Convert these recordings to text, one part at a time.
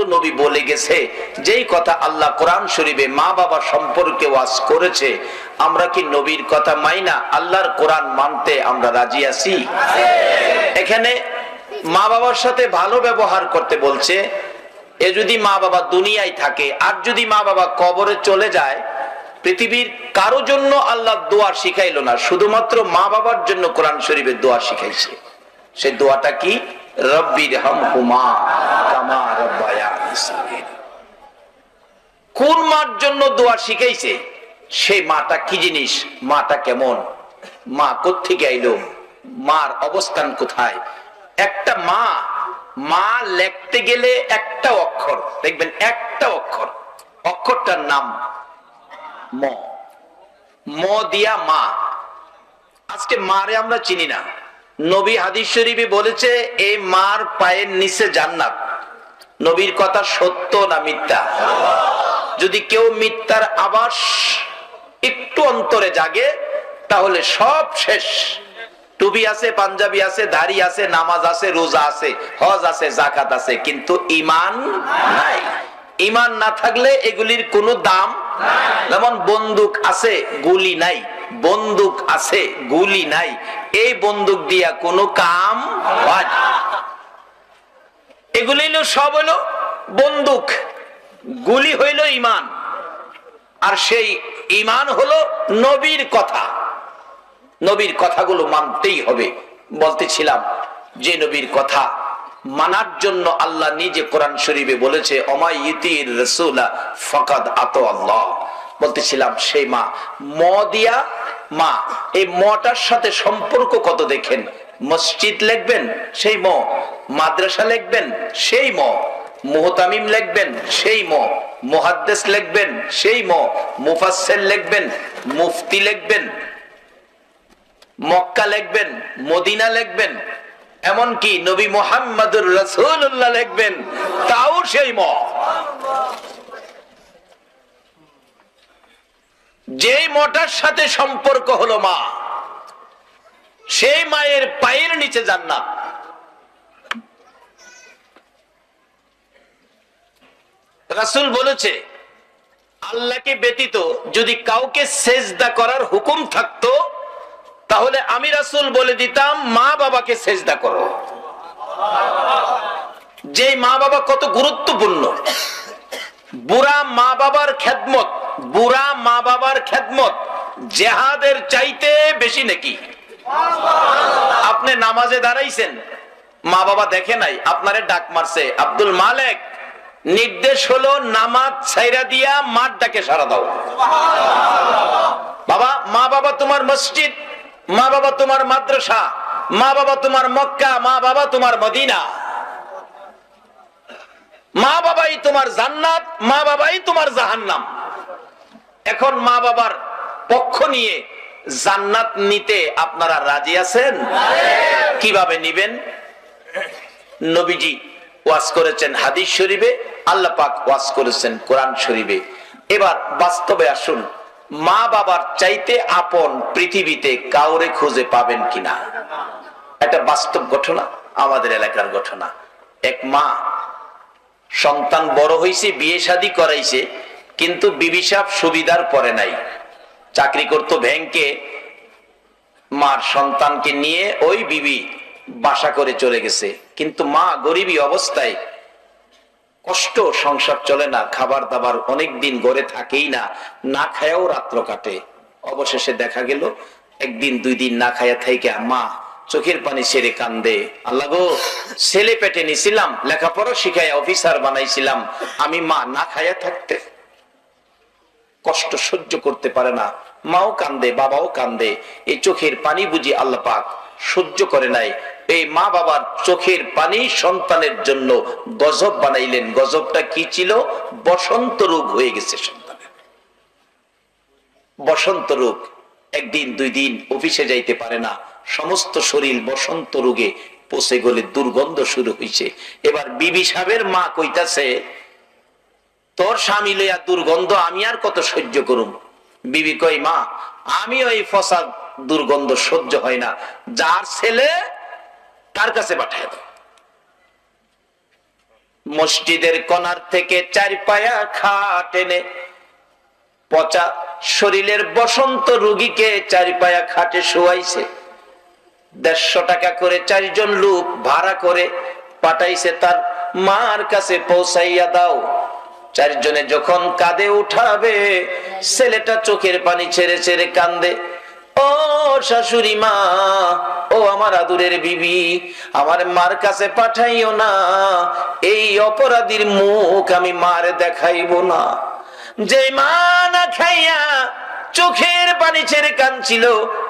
কথাগুলো নবী বলে গেছে, যেই কথা আল্লাহ কোরআন শরীফে মা বাবা সম্পর্কে ওয়াজ করেছে, আমরা কি নবীর কথা মাইনা আল্লাহর কোরআন মানতে আমরা রাজি আছি? এখানে মা বাবার সাথে ভালো ব্যবহার করতে বলছে। এ যদি মা বাবা দুনিয়ায় থাকে, আর যদি মা বাবা কবরে চলে যায়, পৃথিবীর কারো জন্য আল্লাহ দোয়া শিখাইলো না, শুধুমাত্র মা বাবার জন্য কোরআন শরীফের দোয়া শিখাইছে। সেই দোয়াটা কি? রব্বিরহামহুমা কামা রাব্বায়ানি সগীরা। কোন মার জন্য দোয়া শিখাইছে? সেই মাটা কি জিনিস, মাটা কেমন, মা কোত্থেকে আইলো, মার অবস্থান কোথায়। একটা মা, মা লিখতে গেলে একটা অক্ষর দেখবেন, একটা অক্ষর, অক্ষরটার নাম ম। ম দিয়া মা। আজকে মারে আমরা চিনি না। নবী হাদিস শরীফে বলেছে এই মার পায়ের নিচে জান্নাত। নবীর কথা সত্য না মিথ্যা? যদি কেউ মিথ্যার আভাস একটু অন্তরে জাগে, তাহলে সব শেষ। টুপি আছে, পাঞ্জাবি আছে, দাড়ি আছে, নামাজ আছে, রোজা আছে, হজ আছে, জাকাত আছে, কিন্তু ঈমান নাই। ঈমান না থাকলে এগুলির কোনো দাম নাই। যেমন বন্দুক আছে, গুলি নাই, বন্দুক আছে, গুলি নাই, এই বন্দুক দিয়া কোনো কাম হয় না। এগুলি সব হলো বন্দুক, গুলি হইল ঈমান। আর সেই ঈমান হলো নবীর কথা। নবীর কথাগুলো মানতেই হবে। বলতেছিলাম যে নবীর কথা মানার জন্য আল্লাহ নিজে কোরআন শরীফে বলেছে অমাইয়িতির রাসূলা ফাকাদ আতা আল্লাহ। বলতেছিলাম সেই মা, ম দিয়া মা, এই মটার সাথে সম্পর্ক কত দেখেন। মসজিদ লিখবেন সেই ম, মাদ্রাসা লিখবেন সেই ম, মুহতামিম লিখবেন সেই ম, মুহাদ্দিস লিখবেন সেই ম, মুফাসসির লিখবেন, মুফতি লিখবেন, মক্কা লিখবেন, মদিনা লিখবেন, এমনকি নবী মুহাম্মদুর রাসূলুল্লাহ লিখবেন, তাও সেই ম। যেই মটার সাথে সম্পর্ক হলো মা, সেই মায়ের পায়ের নিচে জান্নাত। রাসূল বলেছে আল্লাহকে ব্যতীত যদি কাউকে সেজদা করার হুকুম থাকতো, তাহলে আমি রাসূল বলে দিতাম মা বাবাকে সেজদা করো। যে মা বাবা কত গুরুত্বপূর্ণ। বুড়া মা বাবার খেদমত, বুড়া মা বাবার খেদমত জিহাদের চাইতে বেশি নাকি। আপনি নামাজে দাঁড়াইছেন, মা বাবা দেখে নাই, আপনারে ডাক মারছে, আব্দুল মালিক নির্দেশ হলো নামাজ ছাইরা দিয়া মার ডাকে সাড়া দাও। বাবা, মা বাবা তোমার মসজিদ, মা বাবা তোমার মাদ্রাসা, মা বাবা তোমার মক্কা, মা বাবা তোমার মদিনা, মা বাবাই তোমার জান্নাত, মা বাবাই তোমার জাহান্নাম। এখন মা বাবার পক্ষ নিয়ে জান্নাত নিতে আপনারা রাজি আছেন? কিভাবে নিবেন? নবীজি ওয়াজ করেছেন হাদিস শরীফে, আল্লাহ পাক ওয়াজ করেছেন কোরআন শরীফে। এবার বাস্তবে আসুন, মা বাবার চাইতে আপন পৃথিবীতে কাউরে খুঁজে পাবেন কিনা? একটা বাস্তব ঘটনা, আমাদের এলাকার ঘটনা। এক মা, সন্তান বড় হয়েছে, বিয়ে শাদী করাইছে, কিন্তু বিবি সাহেব সুবিধার পরে নাই, চাকরি করতো ব্যাংকে। মার সন্তানকে নিয়ে ওই বিবি বাসা করে চলে গেছে, কিন্তু মা গরিবী অবস্থায়, কষ্ট, সংসার চলে না, খাবার দাবার অনেকদিন ঘরে থাকেই না, না খায়াও রাত্র কাটে। অবশেষে দেখা গেল একদিন দুই দিন না খায়া থেকে মা চোখের পানি ছেড়ে কান্দে, আল্লাহ গো, ছেলে পেটে নিছিলাম, লেখাপড়া শিখাইয়া অফিসার বানাইছিলাম, আমি মা না খায়া থাকতে কষ্ট সহ্য করতে পারে না। মাও কান্দে, বাবাও কান্দে। এই চোখের পানি বুঝি আল্লাহ পাক সহ্য করে নাই। এই মা বাবার চোখের পানি সন্তানের জন্য গজব বানাইলেন। গজবটা কি ছিল? বসন্ত রোগ হয়ে গেছে সন্তানের। বসন্ত রোগ, একদিন দুই দিন অফিসে যাইতে পারে না, সমস্ত শরীর বসন্ত রোগে পচে গলে দুর্গন্ধ শুরু হয়েছে। এবার বিবি সাহেবের মা কইতাছে, তোর স্বামী লইয়া দুর্গন্ধ আমি আর কত সহ্য করুম। বিবি কই, মা আমি ওই ফসা দুর্গন্ধ সহ্য হয় না, যার ছেলে তার কাছে পাঠায় দাও। মসজিদের কোণার থেকে 4 পায়া খাট এনে পচা শরীরের বসন্ত রোগীকে 4 পায়া খাটে শোয়াইছে। 150 টাকা করে 4 জন লোক ভাড়া করে পাঠাইছে তার মার কাছে পৌঁছাইয়া দাও। 4 জনে যখন কাঁধে উঠাবে, ছেলেটা চোখের পানি ছেড়ে ছেড়ে কান্দে, ও শাশুড়ি মা, ও আমার আদুরের বিবি, আমার মার কাছে পাঠাইও না, এই অপরাধীর মুখ আমি মার দেখাইব না। যে মা না খাইয়া চোখের পানি ছেড়ে কাঁদছিল,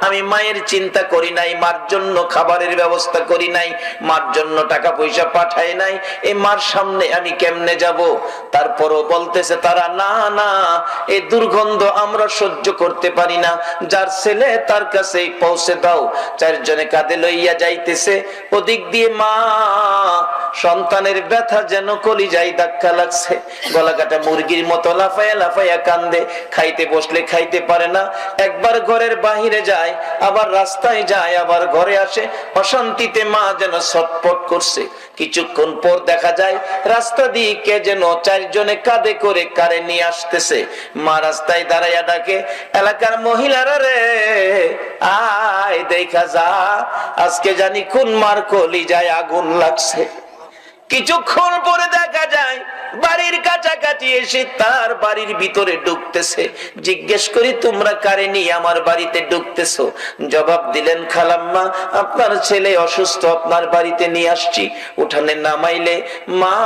আমি মায়ের চিন্তা করি নাই, মার জন্য খাবারের ব্যবস্থা করি নাই, মার জন্য টাকা পয়সা পাঠাই নাই, এই মার সামনে আমি কেমনে যাব? তারপরও বলতেছে তারা, না না, এই দুর্গন্ধ আমরা সহ্য করতে পারি না, যার ছেলে তার কাছেই পৌঁছে দাও। 4 জনে কাঁধে লইয়া যাইতেছে, ওদিক দিয়ে মা সন্তানের ব্যথা যেন কলিজায় ধাক্কা লাগছে, গলা কাটা মুরগির মতো লাফায়া লাফায়া কান্দে, খাইতে বসলে খাইতে পারে না, একবার ঘরের বাহিরে যায়, আবার রাস্তায় যায়, আবার ঘরে আসে, অশান্তিতে মা যেন ছটফট করছে। কিছুক্ষণ পর দেখা যায় রাস্তা দিয়ে কে যেন 4 জনে কাঁধে করে কারে নিয়ে আসতেছে। মা রাস্তায় দাঁড়াইয়া ডাকে, এলাকার মহিলারা রে, আয় দেখা যা, আজকে জানি কোন মার কলিজায় আগুন লাগছে। কিছুক্ষণ পরে দেখা যায় বাড়ির কাছাকাছি এসে তার বাড়ির ভিতরে ঢুকতেছে। জিজ্ঞেস করি, তোমরা কারে নিয়ে আমার বাড়িতে ঢুকতেছো? জবাব দিলেন, খালাম্মা, আপনার ছেলে অসুস্থ, আপনার বাড়িতে নিয়ে আসছি। উঠানে নামাইলে মা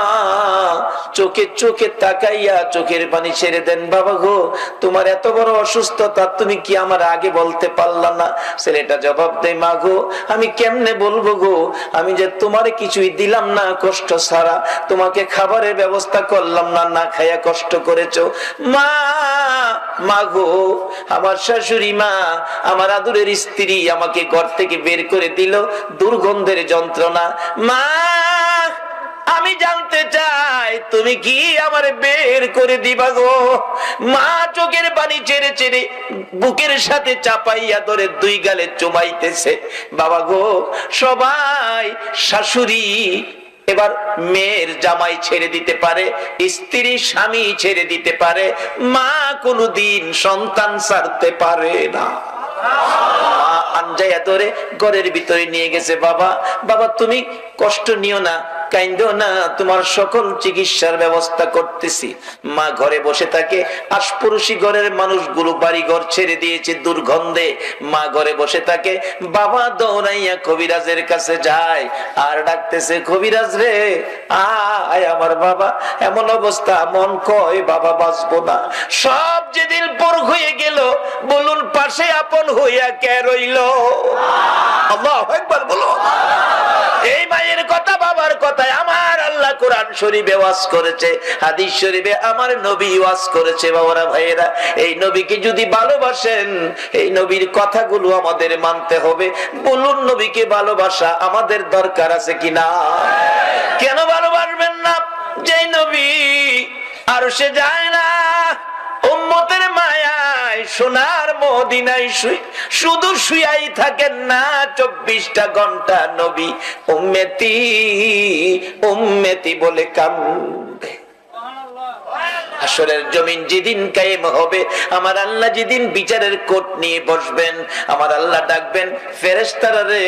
চোখে চোখে তাকাইয়া চোখের পানি ছেড়ে দেন, বাবা গো, তোমার এত বড় অসুস্থতা তুমি কি আমার আগে বলতে পারলা না? ছেলেটা জবাব দেয়, মা গো, আমি কেমনে বলবো গো, আমি যে তোমারে কিছুই দিলাম না কষ্ট ছাড়া, তোমাকে খাবারের ব্যবস্থা করলাম না, না খাইয়া কষ্ট করেছো। মা, মা গো, আমার শাশুড়ি মা, আমার আদুরের স্ত্রী আমাকে ঘর থেকে বের করে দিল, দুর্গন্ধের যন্ত্রণা। মা, আমি জানতে চাই তুমি কি আমার বের করে দিবা গো? মা চোখের পানি ছেড়ে ছেড়ে বুকের সাথে চাপাইয়া ধরে 2 গালে চুমাইতেছে। বাবা গো, সবাই শাশুড়ি এবার মেয়ের জামাই ছেড়ে দিতে পারে, স্ত্রী স্বামী ছেড়ে দিতে পারে, মা কোনদিন সন্তান ছাড়তে পারে না। মা আনজাইয়া ধরে ঘরের ভিতরে নিয়ে গেছে। বাবা, বাবা তুমি কষ্ট নিও না, কাইন্দো না, তোমার সকল চিকিৎসার ব্যবস্থা করতেছি। মা ঘরে বসে থাকে, আশপড়শি ঘরের মানুষগুলো বাড়ি ঘর ছেড়ে দিয়েছে দুর্গন্ধে, মা ঘরে বসে থাকে। বাবা দৌড়াইয়া কবিরাজের কাছে যায় আর ডাকতেছে, কবিরাজ রে, আয় আমার বাবা এমন অবস্থা, মন কয় বাবা বাঁচবো না। সব যেদিন পর হয়ে গেল, বলুন পাশে আপন হইয়া কে রইল? আল্লাহু আকবার বলো। এই মায়ের কথা, বাবার কথায় আমার আল্লাহ কোরআন শরীফে ওয়াজ করেছে, হাদিস শরীফে আমার নবী ওয়াজ করেছে। বাবারা ভাইয়েরা, এই নবীকে যদি ভালোবাসেন, এই নবীর কথাগুলো আমাদের মানতে হবে। বলুন, নবীকে ভালোবাসা আমাদের দরকার আছে কিনা? কেন ভালোবাসবেন না? যে নবী আরশে যায় না, উম্মতের মায়ায় সোনার মদিনায় শুধু শুয়াই থাকেন না 24টা ঘন্টা, নবী উম্মতি উম্মতি বলে কান্দে। হাসরের জমিন যেদিন কায়েম হবে, আমার আল্লাহ যেদিন বিচারের কোট নিয়ে বসবেন, আমার আল্লাহ ডাকবেন, ফেরেশতারা রে,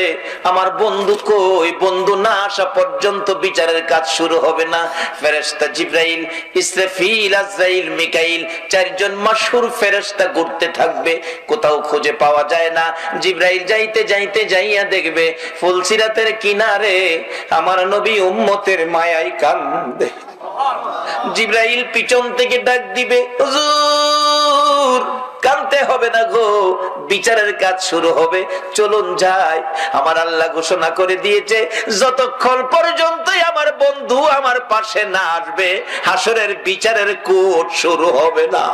আমার বন্ধু কই? বন্ধু না আসা পর্যন্ত বিচারের কাজ শুরু হবে না। ফেরেশতা জিবরাইল, ইসরাফিল, আজরাইল, মিকাইল, 4 জন মাশহুর ফেরেশতা ঘুরতে থাকবে, কোথাও খুঁজে পাওয়া যায় না। জিবরাইল যাইতে যাইতে যাইয়া দেখবে ফুলসিরাতের কিনারে আমার নবী উম্মতের মায়ায় কান্দে। জিবরাইল পিছন থেকে ডাক দিবে, হুজুর কাঁদতে হবে না গো, বিচারের কাজ শুরু হবে, চলুন যাই। আমার আল্লাহ ঘোষণা করে দিয়েছে, যতক্ষণ পর্যন্ত আমার বন্ধু আমার পাশে না আসবে, হাসরের বিচারের কোট শুরু হবে না।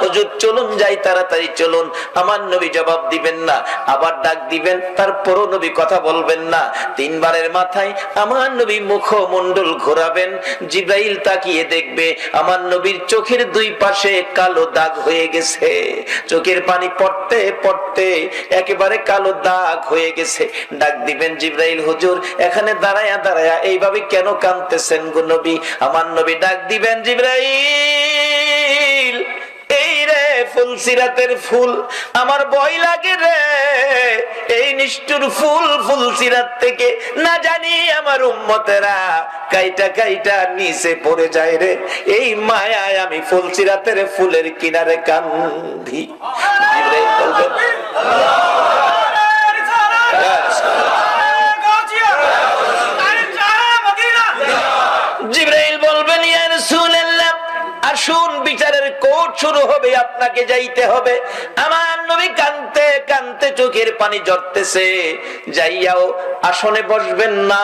হুজুর চলুন যাই, তাড়াতাড়ি চলুন। আমার নবী জবাব দিবেন না, আবার ডাক দিবেন, তারপরও নবী কথা বলবেন না। তিনবারের মাথায় আমার নবী মুখমণ্ডল ঘোরাবেন, জিবরাইল তাকিয়ে দেখবে আমার নবীর চোখের দুই পাশে কালো দাগ হয়ে গেছে। চোখের পানি পড়তে পড়তে একেবারে কালো দাগ হয়ে গেছে। ডাক দিবেন, জিবরাইল হুজুর এখানে দাঁড়ায়া দাঁড়ায়া এইভাবে কেন কাঁদতেছেন গো নবী? আমার নবী ডাক দিবেন, জিবরাইল এই রে ফুলসিরাতের ফুল, আমার ভয় লাগে রে, এই নিষ্ঠুর ফুল ফুলসিরাত থেকে না জানি আমার উম্মতেরা কাইটা কাইটা নিচে পড়ে যায় রে, এই মায়ায় আমি ফুলসিরাতের ফুলের কিনারে কান্দি। জিবরাইল বলবেন, জিবরাইল বলবেন, ইয়া রাসূলুল্লাহ আসুন, বিচারের কোর্ট শুরু হবে, আপনাকে যাইতে হবে। আমার নবী কাঁদতে কাঁদতে চোখের পানি ঝরতেছে। যাইয়াও আসনে বসবেন না,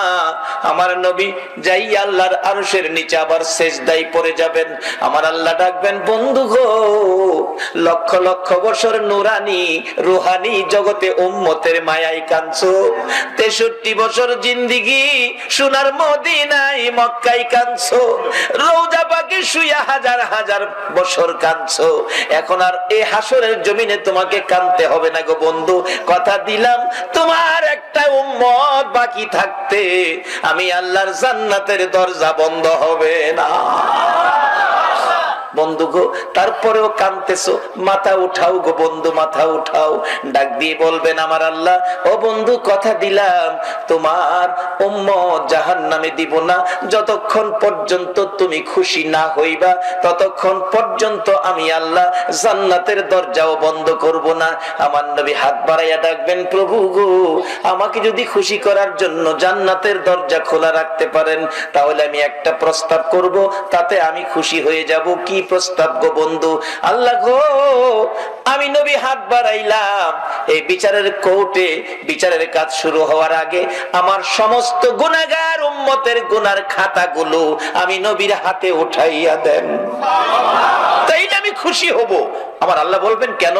আমার নবী যাইয়া আল্লাহর আরশের নিচে আবার সেজদায় পড়ে যাবেন। আমার আল্লাহ ডাকবেন, বন্ধু গো, লক্ষ লক্ষ বছর নুরানি রুহানি জগতে উম্মতের মায়ায় কাঁদছো, 63 বছর জিন্দিগি সোনার মদিনায় মক্কায় কাঁদছো, রওজা পাকে শুয়া হাজার হাজার বছর কাঁদছো, এখন আর এই হাসরের জমিনে তোমাকে কাঁদতে হবে না গো বন্ধু। কথা দিলাম তোমার একটা উম্মত বাকি থাকতে আমি আল্লাহর জান্নাতের দরজা বন্ধ হবে না। বন্ধু গো, তারপরেও কাঁদতেছো, মাথা উঠাও গো বন্ধু, মাথা উঠাও। ডাক দিয়ে বলবেন, আমার আল্লাহ ও বন্ধু কথা দিলাম তোমার উম্মত জাহান্নামে দিব না, যতক্ষণ পর্যন্ত তুমি খুশি না হইবা ততক্ষণ পর্যন্ত আমি আল্লাহ জান্নাতের দরজাও বন্ধ করব না। আমার নবী হাত বাড়াইয়া ডাকবেন, প্রভু গো, আমাকে যদি খুশি করার জন্য জান্নাতের দরজা খোলা রাখতে পারেন তাহলে আমি একটা প্রস্তাব করব, তাতে আমি খুশি হয়ে যাব। কি প্রস্তাব গো বন্ধু? আল্লাহ গো, আমি নবী হাত বাড়াইলাম, এই বিচারের কোর্টে বিচারের কাজ শুরু হওয়ার আগে আমার সমস্ত গুনাহগার উম্মতের গুনার খাতাগুলো আমি নবীর হাতে উঠাইয়া দেন, তাইলে আমি খুশি হব। আমার আল্লাহ বলবেন, কেন?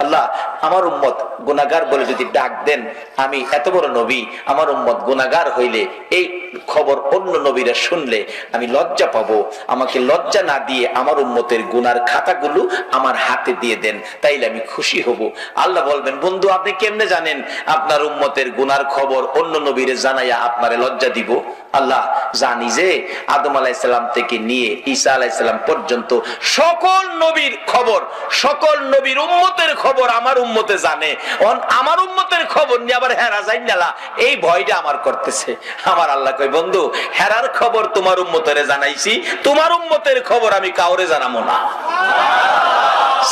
আল্লাহ আমার উম্মত গুনাহগার বলে যদি ডাক দেন, আমি এত বড় নবী, আমার উম্মত গুনাহগার হইলে এই খবর অন্য নবীরা শুনলে আমি লজ্জা পাবো, আমাকে লজ্জা না দিয়ে আমার উম্মতের গুনার খাতাগুলো আমার হাতে দিয়ে দেন, তাইলে আমি খুশি হব। আল্লাহ বলবেন, বন্ধু আপনি কেমনে জানেন আপনার উম্মতের গুনার খবর অন্য নবীরে জানাইয়া আপনারে লজ্জা দিব? আল্লাহ জানি যে আদম আলাইহিস সালাম থেকে নিয়ে ঈসা আলাইহিস সালাম পর্যন্ত সকল নবীর খবর, সকল নবীর উম্মতের খবর আমার উম্মতে জানে। আমার উম্মতের খবর নিয়ে আবার হেরা যাই না, এই ভয়টা আমার করতেছে। আমার আল্লাহ কই, বন্ধু হেরার খবর তোমার উম্মতের জানাইছি, তোমার উম্মতের খবর আমি কাউরে জানাবো না।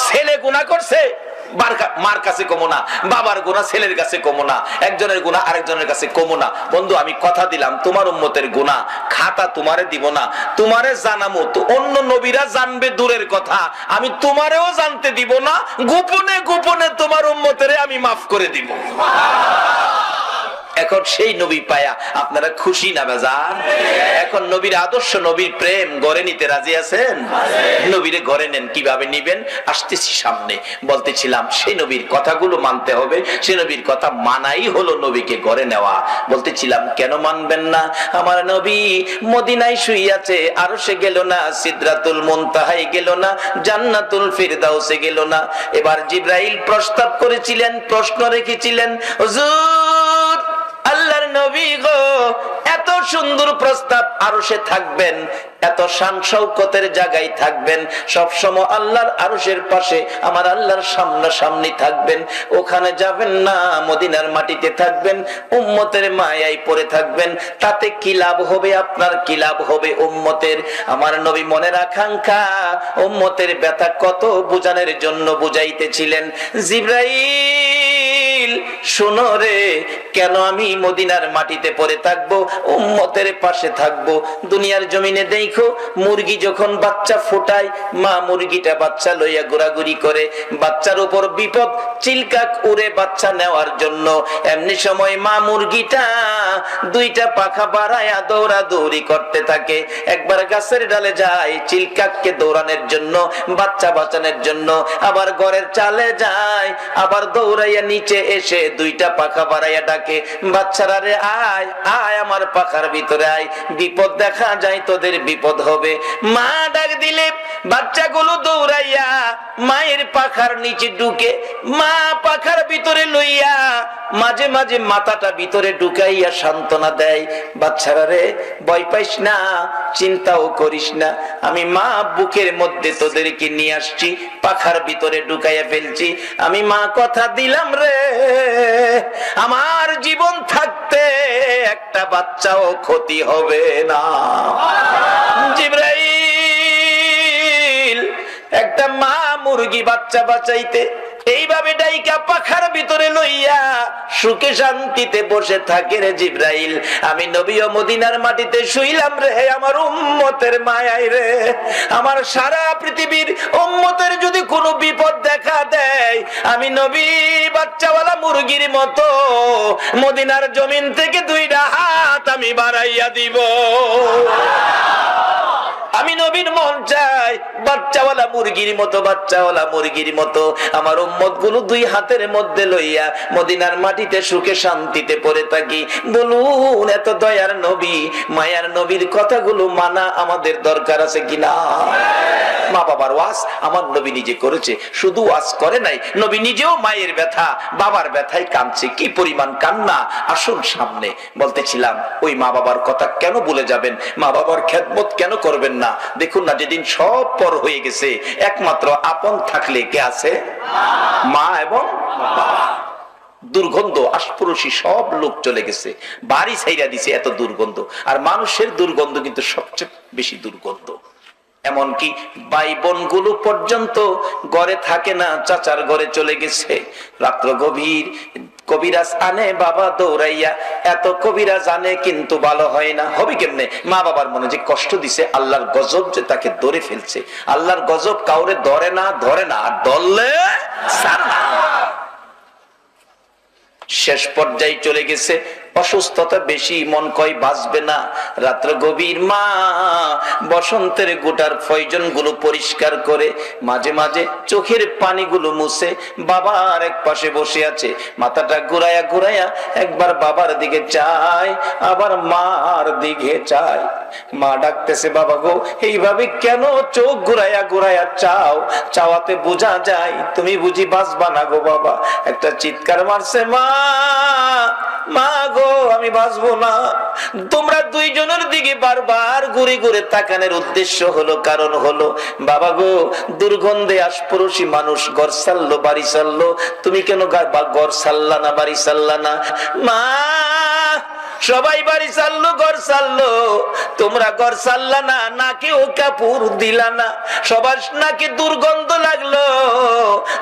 ছেলে গুনাহ করছে, মার কাছে কমো না, বাবার গুনাহ ছেলের কাছে কমো না, একজনের গুনাহ আরেকজনের কাছে কমো না। বন্ধু আমি কথা দিলাম তোমার উম্মতের গুনাহ খাতা তোমারে দিব না, তোমারে জানামো তো অন্য নবীরা জানবে দূরের কথা, আমি তোমারেও জানতে দিব না, গোপনে গোপনে তোমার উম্মতেরে আমি মাফ করে দিব। এখন সেই নবী পায়া আপনারা খুশি না বেজার? এখন নবীর আদর্শ, নবীর প্রেম গড়ে নিতে রাজি আছেন? নবীরে গড়ে নেন, কিভাবে নিবেন আসতেছি সামনে। বলতেছিলাম সেই নবীর কথাগুলো মানতে হবে, সেই নবীর কথা মানাই হলো নবীকে গড়ে নেওয়া। বলতেছিলাম কেন মানবেন না? আমার নবী মদিনায় শুইয়াছে, আরশে গেল না, সিদরাতুল মুনতাহায় গেল না, জান্নাতুল ফিরদাউসে গেল না। এবার জিবরাইল প্রস্তাব করেছিলেন, প্রশ্ন রেখেছিলেন, হুজুর আল্লাহর নবী গো, এত সুন্দর প্রস্তাব, আরশে থাকবেন, এত শান শৌকতের জায়গায় থাকবেন, সব সময় আল্লাহর আরশের পাশে আমার আল্লাহর সামনাসামনি থাকবেন, ওখানে যাবেন না, মদিনার মাটিতে থাকবেন, উম্মতের মায়ায় পড়ে থাকবেন, তাতে কি লাভ হবে আপনার, কি লাভ হবে উম্মতের? আমার নবী মনের আকাঙ্ক্ষা, উম্মতের ব্যথা কত বুঝানোর জন্য বুঝাইতেছিলেন। জিবরাইল শোনো রে, কেন আমি মদিনার মাটিতে পড়ে থাকবো, উম্মতের পাশে থাকবো? দুনিয়ার জমিনে দেখো মুরগি যখন বাচ্চা ফোটায়, মা মুরগিটা বাচ্চা লইয়া ঘোরাঘুরি করে, বাচ্চার উপর বিপদ, চিলকাক উড়ে বাচ্চা নেওয়ার জন্য। এমনি সময় মা মুরগিটা দুইটা পাখা বাড়ায়া দৌড়াদৌড়ি করতে থাকে। একবার গাছের ডালে যায় চিলকাককে দৌড়ানোর জন্য, বাচ্চা বাঁচানোর জন্য, আবার ঘরের চালে যায়, আবার দৌড়াইয়া নিচে এসে দুইটা পাখা বাড়াইয়া ডাকে, বাচ্চারা রে আয় আয় আমার পাখার ভিতরে আয়, বিপদ দেখা যায় তোদের বিপদ হবে। মা ডাক দিলে বাচ্চাগুলো দৌড়াইয়া মায়ের পাখার নিচে ঢুকে, মা পাখার ভিতরে লইয়া মাঝে মাঝে মাথাটা ভিতরে ঢুকাইয়া সান্ত্বনা দেয়, বাচ্চারা রে ভয় পাইস না, চিন্তাও করিস না, আমি মা বুকের মধ্যে তোদেরকে নিয়ে আসছি, পাখার ভিতরে ঢুকাইয়া ফেলছি, আমি মা কথা দিলাম রে, আমার জীবন থাকতে একটা বাচ্চাও ক্ষতি হবে না। জিবরাইল একটা মা মুরগি বাচ্চা বাঁচাইতে এইভাবে ডাইকা পাখার ভিতরে লইয়া সুখে শান্তিতে বসে থাকে রে জিবরাইল। আমি নবী ও মদিনার মাটিতে শুইলাম রে, আমার উম্মতের মায়ায় রে, আমার সারা পৃথিবীর উম্মতের যদি কোনো বিপদ দেখা দেয়, আমি নবী বাচ্চাওয়ালা মুরগির মতো মদিনার জমিন থেকে দুইটা হাত আমি বাড়াইয়া দিব। আমি নবীর মন চাই বাচ্চাওয়ালা মুরগির মতো, বাচ্চাওয়ালা মুরগির মতো আমার উম্মত গুলো দুই হাতের মধ্যে লইয়া মদিনার মাটিতে সুখে শান্তিতে পড়ে থাকি। বলুন এত দয়ার নবী, মায়ার নবীর কথাগুলো মানা আমাদের দরকার আছে কিনা? মা বাবার ওয়াজ আমার নবী নিজে করেছে, শুধু ওয়াজ করে নাই, নবী নিজেও মায়ের ব্যথা বাবার ব্যথায় কাঁদছে। কি পরিমাণ কান্না! আসুন সামনে। বলতেছিলাম ওই মা বাবার কথা কেন ভুলে যাবেন, মা বাবার খেদমত কেন করবেন না? দেখুন না, যেদিন সব পর হয়ে গেছে একমাত্র আপন থাকলে কে আছে? মা এবং বাবা। দুর্গন্ধ, আশপাশি সব লোক চলে গেছে, বাড়ি ছাইরা দিছে, এত দুর্গন্ধ। আর মানুষের দুর্গন্ধ কিন্তু সবচেয়ে বেশি দুর্গন্ধ। এমনকি ভাই বোন গুলো পর্যন্ত ঘরে থাকে না, চাচার ঘরে চলে গেছে। রাত্র গভীর, কবিরাজ আনে বাবা দৌড়াইয়া, এত কবিরাজ আনে কিন্তু ভালো হয় না। হবে কেমনে? মা বাবার মনে যে কষ্ট দিছে, আল্লাহর গজব যে তাকে ধরে ফেলছে। আল্লাহর গজব কাউরে ধরে না, ধরে না, আর ধরলে ছাড়ে না। শেষ পর্যায়ে চলে গেছে, অসুস্থতা বেশি, মন কয় বাঁচবে না। রাত্র গভীর, মা বসন্তের গোটার ফয়জন গুলো পরিষ্কার করে, মাঝে মাঝে চোখের পানিগুলো মুছে, বাবার এক পাশে বসে আছে, মাথাটা ঘুরাইয়া ঘুরাইয়া একবার বাবার দিকে চায়, আবার মার দিকে চায়। মা ডাকতেছে, বাবা গো এইভাবে কেন চোখ ঘুরাইয়া ঘুরাইয়া চাও? চাওয়াতে বোঝা যায় তুমি বুঝি বাঁচবা না গো বাবা। একটা চিৎকার মারছে, মা মা গো আমি বাঁচবো না। তোমরা দুইজনের দিকে বারবার ঘুরে ঘুরে তাকানোর উদ্দেশ্য হলো, কারণ হলো বাবা গো দুর্গন্ধে আশপাশি মানুষ ঘর ছাড়লো বাড়ি ছাড়লো, তুমি কেন ঘর ছাড়লা না, বাড়ি ছাড়লা না? মা সবাই বাড়ি ছাড়লো, ঘর ছাড়লো, তোমরা ঘর ছাড়লা না, নাকে ও কাপড় দিলা না, সবার নাকে দুর্গন্ধ লাগলো,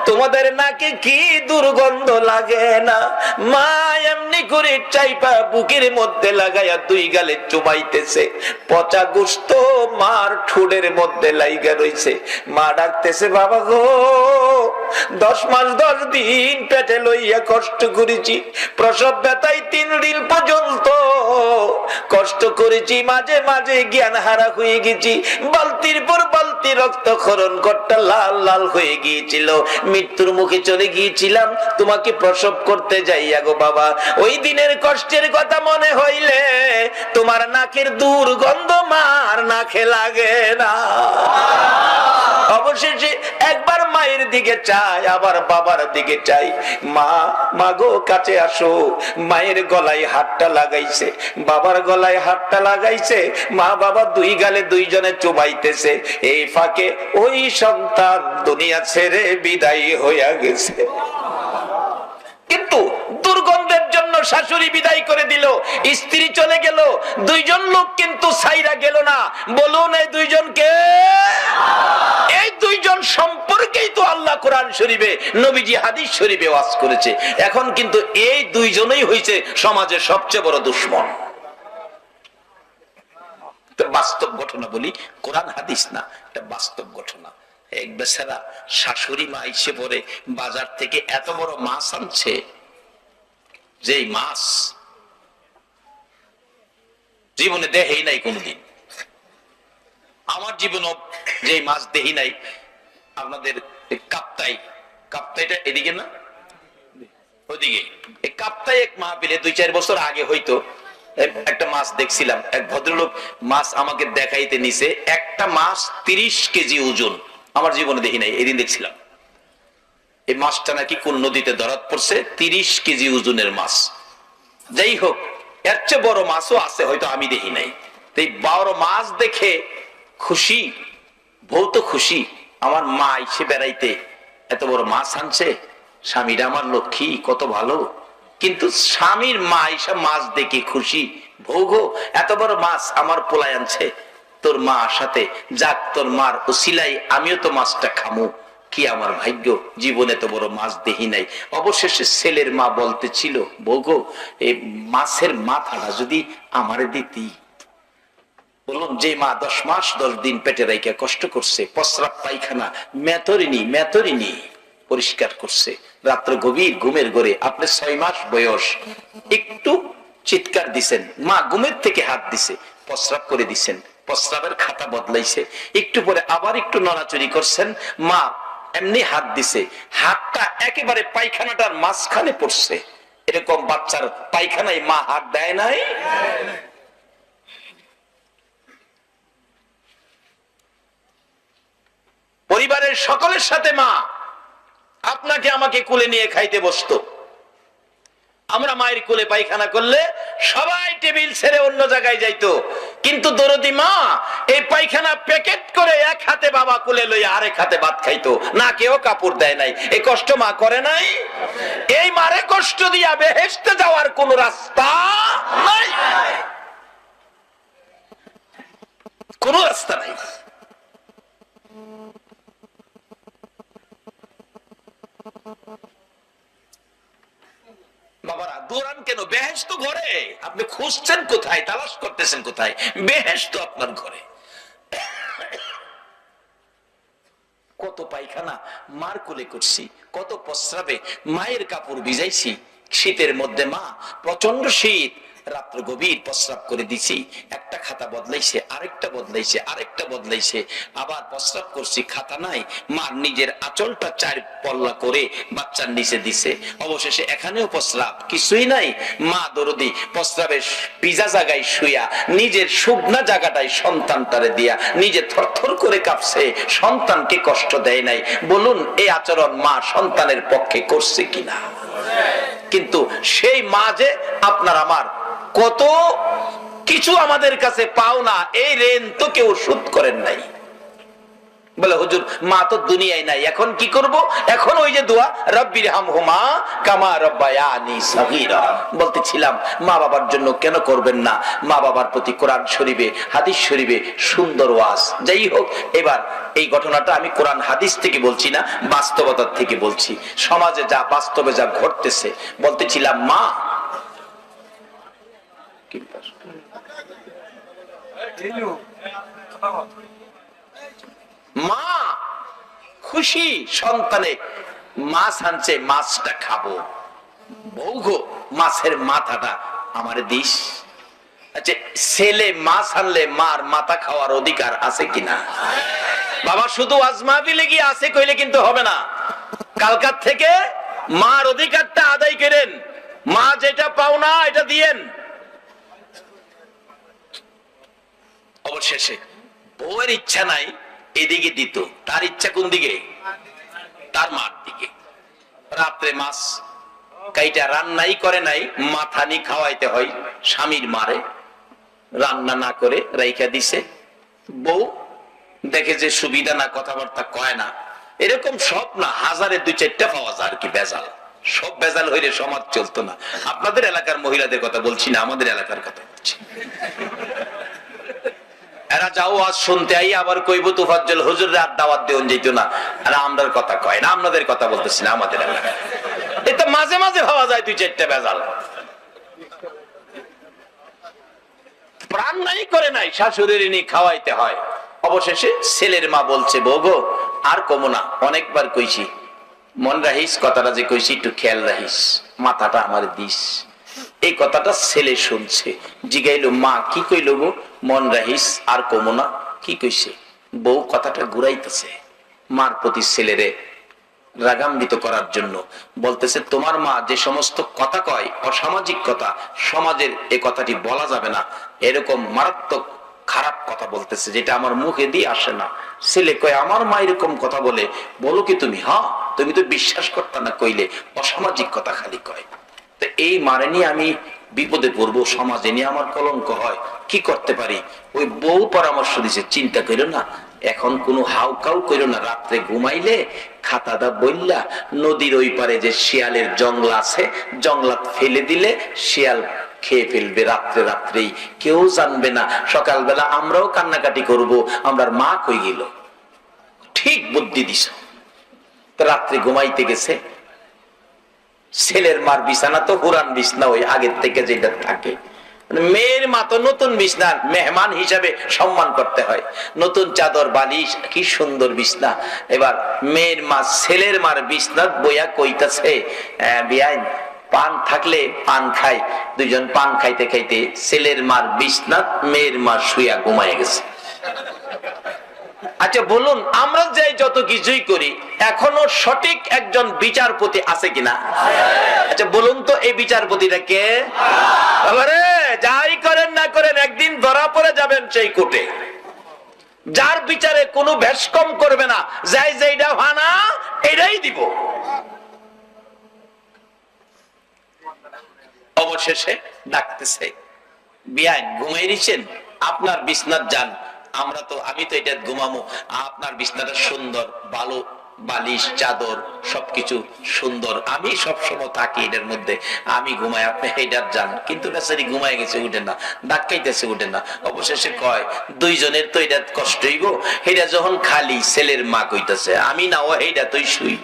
তোমাদের নাকে কি দুর্গন্ধ লাগে না? মা এমনি করে চাইপা বুকের মধ্যে লাগাইয়া দুই গালে চুমাইতেছে, পচা গোশত মার ঠোঁটের মধ্যে লাইগা রইছে। মা ডাকতেছে, বাবা গো 10 মাস 10 দিন পেটে লইয়া কষ্ট করেছি, প্রসব ব্যথায় 3 দিন পর্যন্ত কষ্ট করেছি, মাঝে মাঝে জ্ঞান হারা হয়ে গেছি, বালতির পর বালতি রক্ত খরণ করতে লাল লাল হয়ে গিয়েছিল, মৃত্যুর মুখে চলে গিয়েছিলাম তোমাকে প্রসব করতে যাইয়া গো বাবা। ওই দিনের কষ্টের কথা মনে হইলে তোমার নাকের দুর্গন্ধ মার নাকে লাগে না। অবশেষে একবার মায়ের দিকে চাই, আবার বাবার দিকে চাই, মা মাগো কাছে আসো। মায়ের গলায় হাতটা লাগাইছে, বাবার গলায় হাতটা লাগাইছে, মা বাবা দুই গালে দুইজনে চুবাইতেছে। এই ফাঁকে ওই সন্তান দুনিয়া ছেড়ে বিদায় হইয়া গেছে। কিন্তু দুর্গন্ধের জন্য শাশুড়ি বিদায় করে দিল, স্ত্রী চলে গেল, দুইজন লোক কিন্তু ছাইরা গেল না। বলুন এই দুইজনকে, এই দুইজন সম্পর্ক সম্পর্কেই তো আল্লাহ কোরআন শরীফে, নবীজি হাদিস শরীফে ওয়াজ করেছে। এখন কিন্তু এই দুইজনেই হয়েছে সমাজের সবচেয়ে বড় দুশ্মন। বাস্তব ঘটনা বলি, কোরআন হাদিস না, এটা বাস্তব ঘটনা। এক বেচারা শাশুড়ি মা এসে পরে বাজার থেকে এত বড় মাছ আনছে, যেই মাছ জীবনে দেহেই নাই কোনদিন। আমার জীবনও যে মাছ দেহি নাই। আপনাদের কাপ্তাইটা এদিকে না ওদিকে, এই কাপ্তাই এক মাহফিলে 2-4 বছর আগে হয়তো একটা মাছ দেখছিলাম। এক ভদ্রলোক মাছ আমাকে দেখাইতে নিছে, একটা মাছ 30 কেজি ওজন। আমার জীবনে দেখি নাই, এদিন দেখছিলাম। এই মাছটা নাকি কোন নদীতে ধরাত পড়ছে, 30 কেজি ওজনের মাছ। যাই হোক, এর চেয়ে বড় মাছও আছে, হয়তো আমি দেখি নাই। এই বড় মাছ দেখে খুশি, বহুত খুশি। আমার মা এসে বেড়াইতে এত বড় মাছ আনছে, স্বামীরা আমার লক্ষ্মী, কত ভালো। কিন্তু স্বামীর মা এসে মাছ দেখে খুশি, ভৌগো এত বড় মাছ আমার পোলায় আনছে, তোর মা সাথে যাক, তোর মার উসিলাই আমিও তো মাছটা খামু। কি আমার ভাগ্য, জীবনে তো বড় মাছ দেখি নাই। অবশেষে ছেলের মা বলতেছিল, ভৌগো এই মাছের মাথাটা যদি আমারে দিতি। বলুন, যে মা 10 মাস 10 দিন পেটে রাইখা কষ্ট করছে, প্রস্রাব পায়খানা মেতরিনি পরিষ্কার করছে, রাত্র গভীর ঘুমের ঘরে আপনি 6 মাস বয়স, একটু চিৎকার দিছেন, মা ঘুমের থেকে হাত দিছে, প্রস্রাব করে দিছেন, প্রস্রাবের খাতা বদলাইছে, একটু পরে আবার একটু নড়াচড়ি করছেন, মা এমনি হাত দিছে, হাতটা একেবারে পায়খানাটার মাঝখানে পড়ছে। এরকম বাচ্চার পায়খানায় মা হাত দেয় নাই? পরিবারের সকলের সাথে মা আপনাকে আমাকে কোলে নিয়ে খাইতে বসতো। আমরা মায়ের কোলে পায়খানা করলে সবাই টেবিল ছেড়ে অন্য জায়গায় যাইতো, কিন্তু দরদি মা এই পায়খানা প্যাকেট করে এক হাতে বাবা কোলে লইয়া আরেক হাতে ভাত খাইতো, না কেউ কাপড় দেয় নাই। এই কষ্ট মা করে নাই? এই মারে কষ্ট দিয়া বেহেশতে যাওয়ার কোন রাস্তা নাই, কোন রাস্তা নাই। বাবারা দৌড়ান কেন? বেহেশত তো ঘরে, আপনি খুঁজছেন কোথায়, তালাশ করতেছেন কোথায়? বেহেশত তো আপনার ঘরে। কত পায়খানা মার কোলে করছি, কত প্রস্রাবে মায়ের কাপড় ভিজাইছি। শীতের মধ্যে মা প্রচন্ড শীত, রাত্র গভীর প্রস্রাব করে দিছি, একটা খাতা বদলাইছে, আরেকটা বদলাইছে, আরেকটা বদলাইছে, আবার প্রস্রাব করছি, খাতা নাই, মার নিজের আঁচলটা 4 পল্লা করে বাচ্চার নিচে দিছে। অবশেষে এখানেও প্রস্রাব, কিছুই নাই। মা দরদি প্রস্রাবের ভিজা জায়গায় শুয়া নিজের শুকনা জায়গাটায় সন্তানটারে দিয়া নিজে থরথর করে কাঁপছে, সন্তানকে কষ্ট দেয় নাই। বলুন, এই আচরণ মা সন্তানের পক্ষে করছে কিনা? কিন্তু সেই মা যে আপনার আমার কত কিছু আমাদের কাছে পাও না, এই ঋণ তো কেউ শোধ করেন নাই। বলে হুজুর মা তো দুনিয়ায় নাই, এখন কি করব? এখন ওই যে দোয়া রব্বির হামহুমা কামা রব্বায়ানি সগীরা বলতেছিলাম, মা বাবার জন্য কেন করবেন না? মা বাবার প্রতি কোরআন শরীফে হাদিস শরীফে সুন্দর ওয়াজ। যাই হোক, এবার এই ঘটনাটা আমি কোরআন হাদিস থেকে বলছি না, বাস্তবতার থেকে বলছি। সমাজে যা বাস্তবে যা ঘটতেছে বলতেছিলাম, মা মা খুশি, সন্তানে মাছ আনছে, মাছটা খাবো। বৌগো মাছের মাথাটা আমার দিস। আচ্ছা, ছেলে মাছ আনলে মার মাথা খাওয়ার অধিকার আছে কিনা? বাবা শুধু আজমাবিলে গিয়ে আছে কইলে কিন্তু হবে না। কালকার থেকে মার অধিকারটা আদায় করেন, মা যেটা পাও না এটা দিয়েন। অবশেষে বউয়ের ইচ্ছা নাই এদিকে দিত, তার ইচ্ছা কোন দিকে? তার মার দিকে। রাত্রে মাছ কাইটা রান্নাই করে নাই, মাথানি খাওয়াইতে হয় স্বামীর মারে, রান্না না করে রাইখা দিছে। বউ দেখে যে সুবিধা না, কথাবার্তা কয় না, এরকম সব না, হাজারে 2-4টা পাওয়া যায় আর কি বেজাল। সব বেজাল হইলে সমাজ চলতো না। আপনাদের এলাকার মহিলাদের কথা বলছি না, আমাদের এলাকার কথা বলছি। এরা যাও আজ শুনতে আই আবার কইব তুফাজ্জল হুজুর আর দাওয়াত দেন যেত না। আর আমরার কথা কয় না, আপনাদের কথা বলতেছি না, আমাদের এলাকায় এটা মাঝে মাঝে ভাবা যায় দুই চারটা বেজাল। প্রাণ নাই করে নাই, শাশুড়ির নি খাওয়াইতে হয়। অবশেষে ছেলের মা বলছে, বউগো আর কমো না, অনেকবার কইছি, মন রাখিস, কথাটা যে কইছি একটু খেয়াল রাখিস, মাথাটা আমার দিস। এই কথাটা ছেলে শুনছে, জিগাইলো, মা কি কইল গো? মন রাখিস আর কমো না, কি কইছে? বউ কথাটা ঘুরাইতেছে মার প্রতি ছেলেরে রাগান্বিত করার জন্য। বলতেছে, তোমার মা যে সমস্ত কথা কয় অসামাজিক কথা, সমাজের এ কথাটি বলা যাবে না, এরকম মারাত্মক খারাপ কথা বলতেছে যেটা আমার মুখে দিয়ে আসে না। ছেলে কয়, আমার মা এরকম কথা বলে? বলো কি তুমি? হ্যাঁ, তুমি তো বিশ্বাস করতে না কইলে, অসামাজিক কথা খালি কয়। তো এই মারে নিয়ে আমি বিপদে পড়বো, সমাজে নিয়ে আমার কলঙ্ক হয়, কি করতে পারি? ওই বউ পরামর্শ দিছে, চিন্তা করো না, এখন কোনো হাউকাউ করো না, রাত্রে ঘুমাইলে খাতাটা বইলা নদীর ওই পারে যে শিয়ালের জঙ্গলা আছে, জঙ্গলা ফেলে দিলে শিয়াল খেয়ে ফেলবে, রাত্রে রাত্রেই কেউ জানবে না, সকালবেলা আমরাও কান্নাকাটি করব, আমরার মা কই গেল। ঠিক বুদ্ধি দিছ। রাত্রে ঘুমাইতে গেছে, ছেলের মার বিছানা তো পুরান বিছনা, ওই আগের থেকে যেটা থাকে। মেয়ের মা তো নতুন বিছনা, মেহমান হিসাবে সম্মান করতে হয়, নতুন চাদর বালিশ, কি সুন্দর বিছনা। এবার মেয়ের মা ছেলের মার বিছনা বইয়া কইতাছে, বিয়াই পান থাকলে পান খাই। দুইজন পান খাইতে খাইতে ছেলের মার বিছনা মেয়ের মা শুয়া ঘুমায় গেছে। আচ্ছা বলুন, আমরা যে যত কিছুই করি, এখনো সঠিক একজন বিচারপতি আছে কিনা? আচ্ছা বলুন তো, এই বিচারপতিটা কে? যাই করেন না করেন, একদিন ধরা পড়ে যাবেন সেই কোর্টে, যার বিচারে কোনো ভেস্কম করবে না, যাই যেটা ভানা এটাই দিব। অবশেষে ডাকতেছে, বিয়ান ঘুমাই নিছেন, আপনার বিছনাত যান, আমি তো এটা ঘুমামো, আপনার বিছনাটা সুন্দর, ভালো বালিশ চাদর সবকিছু সুন্দর, আমি সবসময় থাকি এটার মধ্যে, আমি ঘুমাই, আপনি হেডার যান। কিন্তু বেচারি ঘুমাই গেছে, উঠে না, ডাকাইতেছে, উঠে না। অবশেষে কয়, দুইজনের তো এটা কষ্ট হইব, হেডা যখন খালি, ছেলের মা কইতাছে, আমি না, ও হেডা তুই শুই।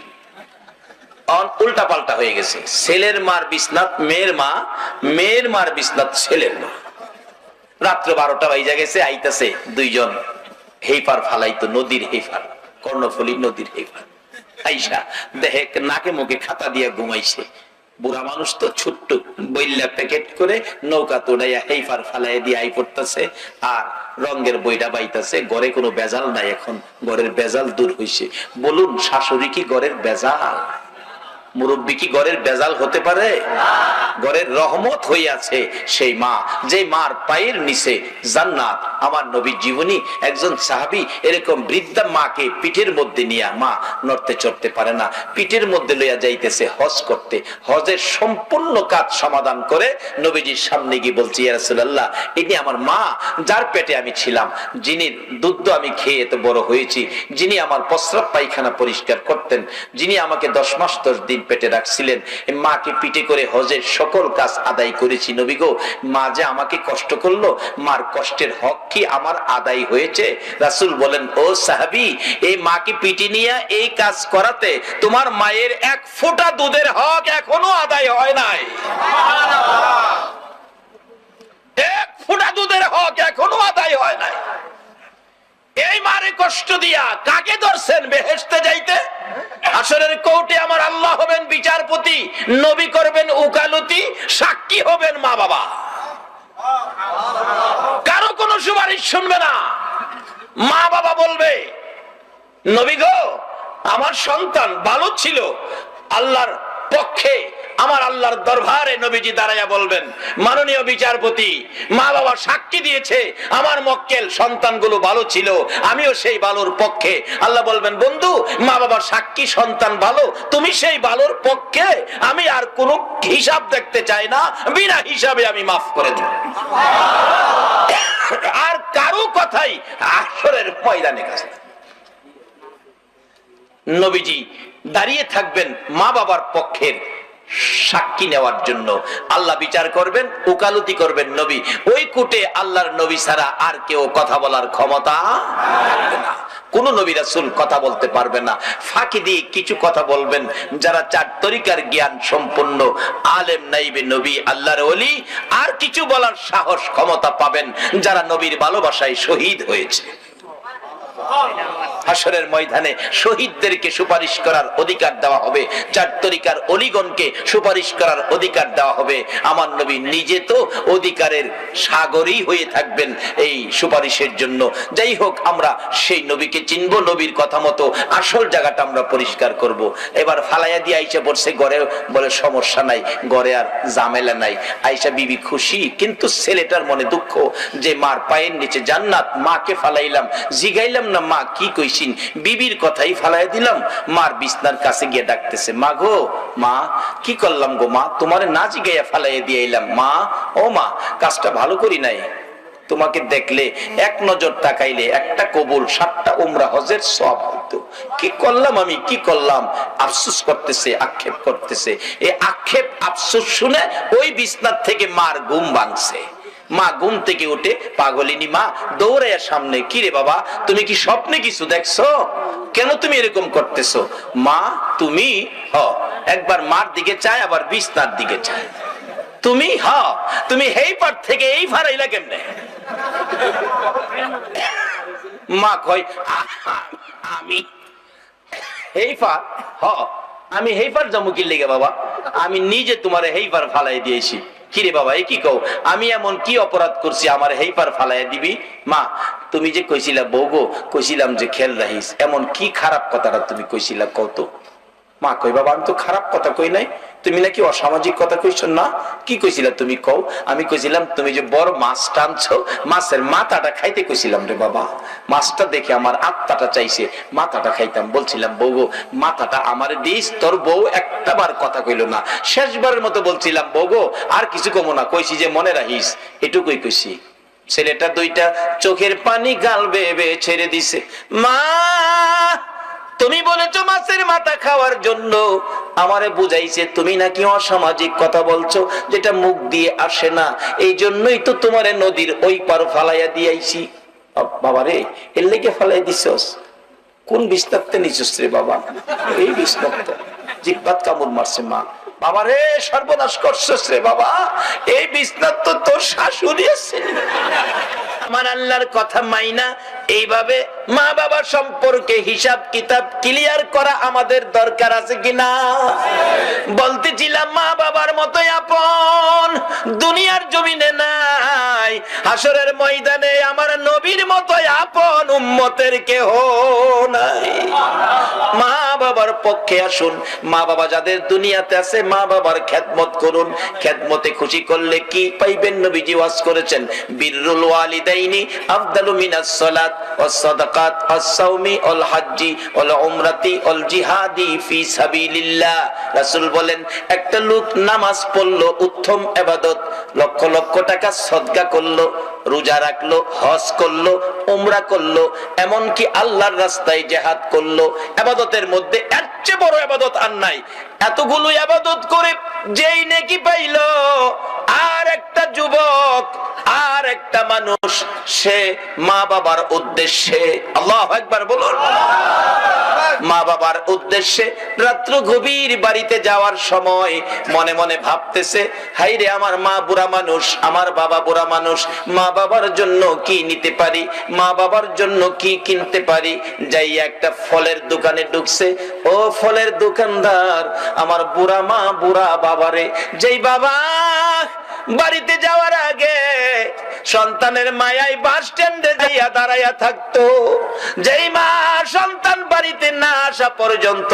উল্টা পাল্টা হয়ে গেছে, ছেলের মার বিছনাত মেয়ের মা, মেয়ের মার বিছনাত ছেলের মা। রাত্র 12টা বাজে গেছে, আইতাছে দুইজন, হেইপার ফালাইতো, নদীর হেইপার, কর্ণফুলী নদীর হেইপার। আইসা দেখে নাকে মুখে খাতা দিয়ে ঘুমাইছে। বুড়া মানুষ তো, ছোট্ট বইলা প্যাকেট করে নৌকা তোড়াইয়া হেইপার ফালাই দিয়ে আই পড়তেছে, আর রঙের বইটা বাইতাছে। ঘরে কোনো বেজাল নাই, এখন ঘরের বেজাল দূর হইছে। বলুন, শাশুড়ি কি ঘরের বেজাল? মুরব্বী কি ঘরের বেজাল হতে পারে? ঘরের রহমত হইয়াছে সেই মা, যে মার পায়ের নিচে জান্নাত। আমার নবীর জীবনী, একজন সাহাবী এরকম বৃদ্ধা মাকে পিঠের মধ্যে নিয়ে, মা নড়তে চড়তে পারে না, পিঠের মধ্যে লইয়া যাইতেছে হজ করতে। হজের সম্পূর্ণ কাজ সমাধান করে নবীজির সামনে গিয়ে বলছি, ইয়া রাসূলুল্লাহ, ইনি আমার মা, যার পেটে আমি ছিলাম, যিনি দুধ আমি খেয়ে এত বড় হয়েছি, যিনি আমার প্রস্রাব পায়খানা পরিষ্কার করতেন, যিনি আমাকে 10 মাস 10 দিন পেটে রাখছিলেন, মাকে পিঠে করে হজের সকল কাজ আদায় করেছি। নবী গো, মা যে আমাকে কষ্ট করলো, মার কষ্টের হক কি আমার আদায় হয়েছে? রাসূল বলেন, ও সাহাবী, এই মাকে পিঠে নিয়ে এই কাজ করাতে তোমার মায়ের এক ফোঁটা দুধের হক এখনো আদায় হয় নাই। এক ফোঁটা দুধের হক এখনো আদায় হয় নাই। এই মারে কষ্ট দিয়া কাকে ধরছেন বেহেশতে যাইতে? হাসরের কোর্টে আমার আল্লাহ হবেন বিচারপতি, নবী করবেন উকালতি, সাক্ষী হবেন মা বাবা। কারো কোনো সুপারিশ শুনবে না। মা বাবা বলবে, নবী গো, আমার সন্তান ভালো ছিল, আল্লাহর পক্ষে, আমার আল্লাহর দরবারে নবীজি দাঁড়াইয়া বলবেন, মাননীয় বিচারপতি, মা বাবা সাক্ষী দিয়েছে আমার মক্কেল সন্তানগুলো ভালো ছিল, আমিও সেই ভালোর পক্ষে। আল্লাহ বলবেন, বন্ধু, মা বাবার সাক্ষী সন্তান ভালো, তুমি সেই ভালোর পক্ষে, আমি আর কোনো হিসাব দেখতে চাই না, বিনা হিসাবে আমি মাফ করে দিই। আর কারো কথাই হাসরের ময়দানে কাছে নবীজি দাঁড়িয়ে থাকবেন মা বাবার পক্ষের সাক্ষী নেওয়ার জন্য। আল্লাহ বিচার করবেন, ওকালতি করবেন নবী। ওই কোর্টে আল্লাহর নবী ছাড়া আর কেউ কথা বলার ক্ষমতা রাখবে না। কোন নবী রাসূল কথা বলতে পারবে না। ফাঁকি দিয়ে কিছু কথা বলবেন যারা চার তরিকার জ্ঞান সম্পন্ন আলেম নাইবে নবী আল্লাহর ওলি। আর কিছু বলার সাহস ক্ষমতা পাবেন যারা নবীর ভালোবাসায় শহীদ হয়েছে। হাসরের ময়দানে শহীদদেরকে সুপারিশ করার অধিকার দেওয়া হবে, চার তরিকার অলিগণকে সুপারিশ করার অধিকার দেওয়া হবে। আমার নবী নিজে তো অধিকারের সাগরই হয়ে থাকবেন এই সুপারিশের জন্য। যাই হোক, আমরা সেই নবীকে চিনব, নবীর কথা মতো আসল জায়গাটা আমরা পরিষ্কার করব। এবার ফালাইয়া দিয়ে আইসা পড়ছে ঘরে, বলে সমস্যা নাই, ঘরে আর ঝামেলা নাই। আইসা বিবি খুশি, কিন্তু ছেলেটার মনে দুঃখ যে মার পায়ের নিচে জান্নাত, মাকে ফালাইলাম, জিগাইলাম না মা কি কইছিন, বিবির কথাই ফালাইয়া দিলাম। মার বিছনার কাছে গিয়ে ডাকতেছে, মা গো, মা কি করলাম গো মা, তোমারে না জিগাইয়া ফালাইয়া দিয়ে এলাম। মা, ও মা, কাজটা ভালো করি নাই। তোমাকে দেখলে এক নজর তাকাইলে একটা কবুল 7টা উমরা হজের সওয়াব হইতো। কি করলাম আমি, কি করলাম? আফসোস করতেছে, আক্ষেপ করতেছে। এই আক্ষেপ আফসোস শুনে ওই বিছনার থেকে মার ঘুম ভাঙছে। মা ঘুম থেকে উঠে, পাগলিনী মা দৌড়াইয়া সামনে, কি রে বাবা, তুমি কি স্বপ্নে কিছু দেখছো? কেন তুমি এরকম করতেছো? মা তুমি একবার মার দিকে চায়, আবার বিছনার দিকে চায়। তুমি তুমি এই পার থেকে এই ফারাইলা কেমনে? মা কয়, আমি হেইফার আমি হেইফার যাবো কি লেগে বাবা, আমি নিজে তোমার হেইফার ফালাই দিয়েছি। কিরে বাবা, এ কি কও? আমি এমন কি অপরাধ করছি আমার হেইফার ফালাই দিবি? মা, তুমি যে কইছিলা বউ গো, কইছিলাম যে খেল রাখিস, এমন কি খারাপ কথাটা তুমি কইছিলা কও তো? মা কই, বাবা আমি তো খারাপ কথা কই নাই, তুমি নাকি অসামাজিক কথা কইছো। না, কি কইছিলা তুমি কও? আমি কইছিলাম তুমি যে বড় মাছ টানছো, মাছের মাথাটা খাইতে কইছিলাম রে বাবা। মাছটা দেখে আমার আত্মাটা চাইছে, মাথাটা খাইতাম। বলছিলাম বউ গো, মাথাটা আমারে দিস। তোর বউ একটাবার কথা কইলো না। শেষবারের মতো বলছিলাম বউ গো, আর কিছু কমো না, কইছি যে মনে রাখিস, এটুকুই কইছি। ছেলেটা দুইটা চোখের পানি গাল বেয়ে বেয়ে ছেড়ে দিছে। মা, তুমি বলেছো মাছের মাথা খাওয়ার জন্য, আমারে বুঝাইছে তুমি নাকি অসামাজিক কথা বলছো, যেটা মুখ দিয়ে আসে না, এই জন্যই তো তোমারে নদীর ওই পার ফালাইয়া দিয়েছি। বাবা রে, এর লেগে ফালাই দিছস? কোন বিস্তারতে নিছস রে বাবা? এই বিস্তারতে জিহ্বাত কামড় মারছে। মা, বাবা রে, সর্বনাশ করছস রে বাবা, এই বিস্তার তো তোর শাশুড়ি আছে। আমার আল্লাহর কথা মাইনা এইভাবে মা বাবার সম্পর্কে হিসাব কিতাব ক্লিয়ার করা আমাদের দরকার আছে কিনা? বলতেছিলাম মা বাবার মতোই আপন দুনিয়ার জমিনে নাই, হাসরের ময়দানে আমার নবীর মতোই আপন উম্মতের কেহ নাই। মা বাবার পক্ষে আসুন। মা বাবা যাদের দুনিয়াতে আছে, মা বাবার খেদমত করুন। খেদমতে খুশি করলে কি পাইবেন? নবীজি ওয়াজ করেছেন, বিররুল ওয়ালিদাইনি আফদালু মিনাস সালাত ওয়াস সাদাকাত ওয়াস সাওমি ওয়াল হাজ্জি ওয়াল উমরাতি ওয়াল জিহাদি ফি সাবিলিল্লাহ। রাসূল বলেন, একটা লোক নামাজ পড়লো, উত্তম ইবাদত, লক্ষ লক্ষ টাকা সদকা করলো, রোজা রাখলো, হজ করলো, উমরা করলো, এমন কি আল্লাহর রাস্তায় জিহাদ করলো। ইবাদতের মধ্যে এর চেয়ে বড় ইবাদত আর নাই। এতগুলো ইবাদত করে যেই নেকি পাইলো, আর একটা যুবক, আর একটা মানুষ, সে মা বাবার উদ্দেশ্যে, আল্লাহু আকবার বলুন, মা বাবার উদ্দেশ্যে রাত্র গভীর বাড়িতে যাওয়ার সময় মনে মনে ভাবতেছে, হাই রে আমার মা বুড়া মানুষ, আমার বাবা বুড়া মানুষ, মা বাবার জন্য কি নিতে পারি, মা বাবার জন্য কি কিনতে পারি। যাই একটা ফলের দোকানে ঢুকছে। ও ফলের দোকানদার, আমার বুড়া মা বুড়া বাবারে, যেই বাবা বাড়িতে যাওয়ার আগে সন্তানের মায়ায় বাস স্ট্যান্ডে যাইয়া দাঁড়াইয়া থাকতো, যেই মা সন্তান বাড়িতে না আসা পর্যন্ত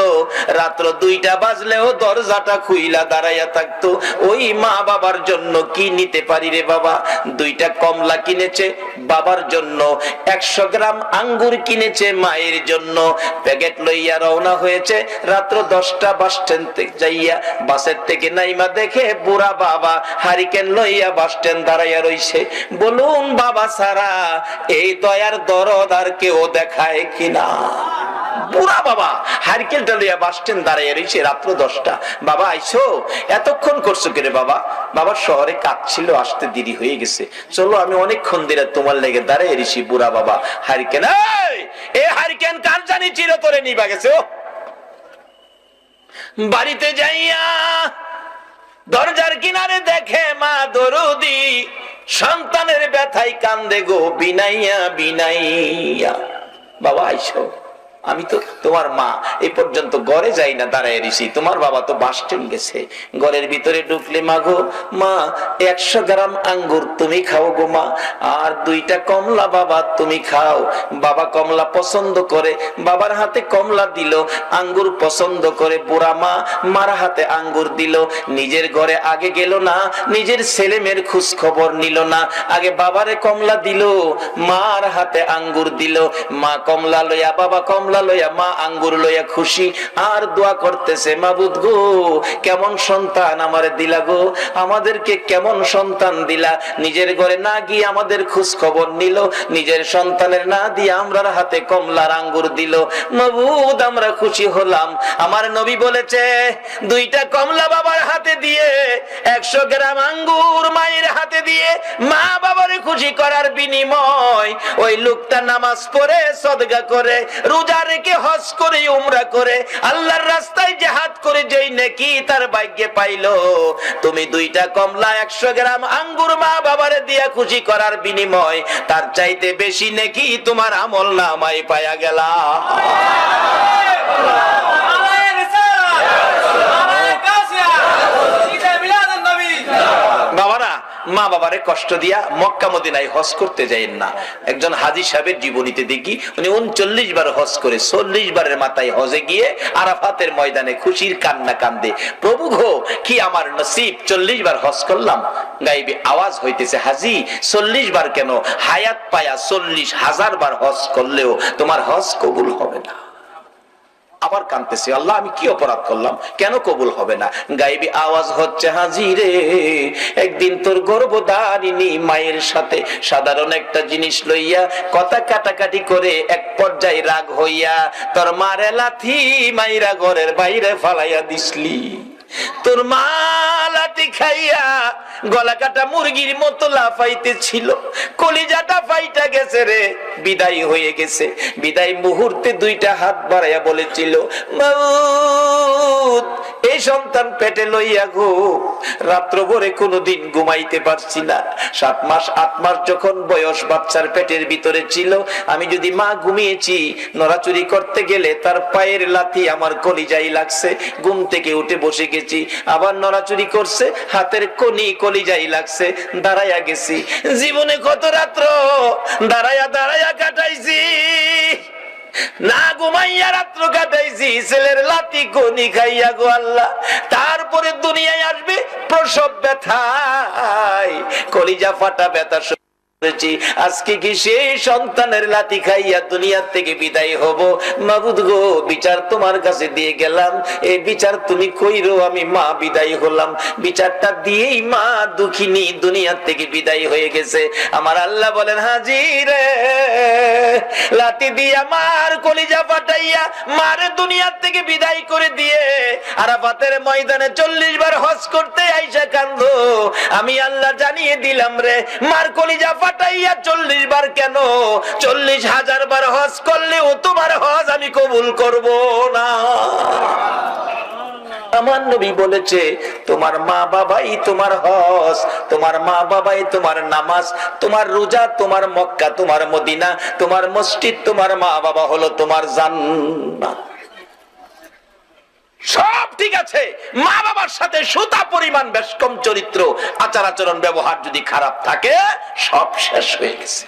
রাত্র 2টা বাজলেও দরজাটা খুইলা দাঁড়াইয়া থাকতো, ওই মা বাবার জন্য কি নিতে পারি রে বাবা? 2টা কমলা কিনেছে বাবার জন্য, 100 গ্রাম আঙ্গুর কিনেছে মায়ের জন্য, প্যাকেট লইয়া রওনা হয়েছে। রাত্র 10টা বাস স্ট্যান্ড থেকে যাইয়া বাসের থেকে নাইমা দেখে বুড়া বাবা হারিকেন লইয়া বাস স্ট্যান্ড দাঁড়াইয়া রইছে। বলুন, বাবা সারা এই দয়ার দরদ আর কেউ দেখায় কিনা? বুড়া বাবা হারকেলটা লইয়া বাস স্ট্যান্ড দাঁড়িয়ে রয়েছে, রাত্র 10টা। বাবা আইসো, এতক্ষণ করছো কেন বাবা? বাবার শহরে কাজ ছিল, আসতে দেরি হয়ে গেছে। চলো আমি অনেকক্ষণ ধরে তোমার লেগে দাঁড়িয়ে রয়েছি। বুড়া বাবা হারিকেন, এই হারিকেন কার জানি চিরতরে নিবা গেছে। বাড়িতে যাইয়া দরজার কিনারে দেখে মা দরদি সন্তানের ব্যথায় কান্দে গো বিনাইয়া বিনাইয়া। বাবা আইসো, আমি তো তোমার মা এই পর্যন্ত ঘরে যাই না, দাঁড়ায় রইছি। তোমার বাবা তো বাস স্ট্যান্ড গেছে। ঘরের ভিতরে ঢুকলে মা গো, মা 100 গ্রাম আঙ্গুর তুমি খাও গো মা, আর 2টা কমলা বাবা তুমি খাও। বাবা কমলা পছন্দ করে, বাবার হাতে কমলা দিল। আঙ্গুর পছন্দ করে বুড়া মা, মার হাতে আঙ্গুর দিল। নিজের ঘরে আগে গেল না, নিজের ছেলে মেয়ের খোঁজ খবর নিল না, আগে বাবারে কমলা দিল, মার হাতে আঙ্গুর দিল। মা কমলা লইয়া, বাবা কমলা লইয়া, মা আঙ্গুর লইয়া খুশি, আর দোয়া করতেছে, মাবুদ গো কেমন সন্তান আমারে দিলা গো, আমাদেরকে কেমন সন্তান দিলা। নিজের ঘরে না গিয়ে আমাদের খোঁজ খবর নিল, নিজের সন্তানের না দিয়ে আমরার হাতে কমলার আঙ্গুর দিল। মাবুদ আমরা খুশি হলাম। আমার নবী বলেছে 2টা কমলা বাবার হাতে দিয়ে 100 গ্রাম আঙ্গুর মায়ের হাতে দিয়ে মা বাবারে খুশি করার বিনিময় ওই লোকটা নামাজ পড়ে, সদকা করে, রোজা রেখে, হজ করে, উমরা করে, আল্লাহর রাস্তায় জিহাদ করে যেই নেকি তার ভাগ্যে পাইলো, তুমি 2টা কমলা 100 গ্রাম আঙ্গুর মা বাবারে দিয়া খুশি করার বিনিময় তার চাইতে বেশি নেকি তোমার আমল নামায় পায়া গেলা। বাবারা, মা বাবারে কষ্ট দিয়া মক্কা মদিনায় হজ করতে যাইেন না। একজন হাজী সাহেবের জীবনীতে দেখি উনি 39 বার হজ করে 40 বারের মাথায় হজে গিয়ে আরাফাতের ময়দানে খুশির কান্না কান্দে, প্রভু গো কি আমার নসিব, 40 বার হজ করলাম। গায়েবে আওয়াজ হইতেছে, হাজী 40 বার কেন, হায়াত পায়া 40,000 বার হজ করলেও তোমার হজ কবুল হবে না। আবার কাঁদতেছে, আল্লাহ আমি কি অপরাধ করলাম, কেন কবুল হবে না? গায়েবী আওয়াজ হচ্ছে, হাজী রে একদিন তোর গর্ভধারিণী মায়ের সাথে সাধারণ একটা জিনিস লইয়া কথা কাটাকাটি করে এক পর্যায়ে রাগ হইয়া তোর মারে লাথি মাইরা ঘরের বাইরে ফালাইয়া দিসলি। তোর মা লাথি খাইয়া গলা কাটা মুরগির মতো লাফাইতে ছিল, কলিজাটা ফাইটা গেছে রে, বিদায় হয়ে গেছে। বিদায় মুহূর্তে 2টা হাত বাড়াইয়া বলেছিল, মাউত এই সন্তান পেটে লইয়া গো রাত্র ভরে কোনোদিন ঘুমাইতে পারছি না। 7 মাস 8 মাস যখন বয়স বাচ্চার পেটের ভিতরে ছিল, আমি যদি মা ঘুমিয়েছি, নড়াচুরি করতে গেলে তার পায়ের লাথি আমার কলিজায় লাগছে। ঘুম থেকে উঠে বসে গেছি, আবার নড়াচুরি করছে, হাতের কনি কলিজায় লাগছে, দাঁড়াইয়া গেছি। জীবনে কত রাত্র দাঁড়াইয়া দাঁড়াইয়া কাটাইছি, না ঘুমাইয়া রাত্র কাটাইছি, ছেলের লাথি কনি খাইয়া গো আল্লাহ। তারপরে দুনিয়ায় আসবে প্রসব ব্যথায়, কলিজা ফাটা ব্যথা। আজকে কি সেই সন্তানের লাথি খাইয়া দুনিয়ার থেকে বিদায় হব? মাবুদ গো বিচার তোমার কাছে দিয়ে গেলাম, এই বিচার তুমি কইরো, আমি মা বিদায় হলাম। বিচারটা দিয়েই মা দুঃখিনী দুনিয়ার থেকে বিদায় হয়ে গেছে। আমার আল্লাহ বলেন, হাজী রে লাথি দিয়া মার কলিজা ফাটাইয়া মারে দুনিয়ার থেকে বিদায় করে দিয়ে আরাফাতের ময়দানে 40 বার হজ করতে আইসা কান্দো, আমি আল্লাহ জানিয়ে দিলাম রে, মার কলিজা ফাটাইয়া 40 বার কেন, 40,000 বার হজ করলেও তোমার হজ আমি কবুল করব না। আমার নবী বলেছে, তোমার মা বাবাই তোমার হজ, তোমার মা বাবাই তোমার নামাজ, তোমার রোজা, তোমার মক্কা, তোমার মদিনা, তোমার মসজিদ, তোমার মা বাবা হলো তোমার জান্নাত। সব ঠিক আছে, মা বাবার সাথে সুতা পরিমাণ বেশ কম চরিত্র, আচার আচরণ ব্যবহার যদি খারাপ থাকে, সব শেষ হয়ে গেছে।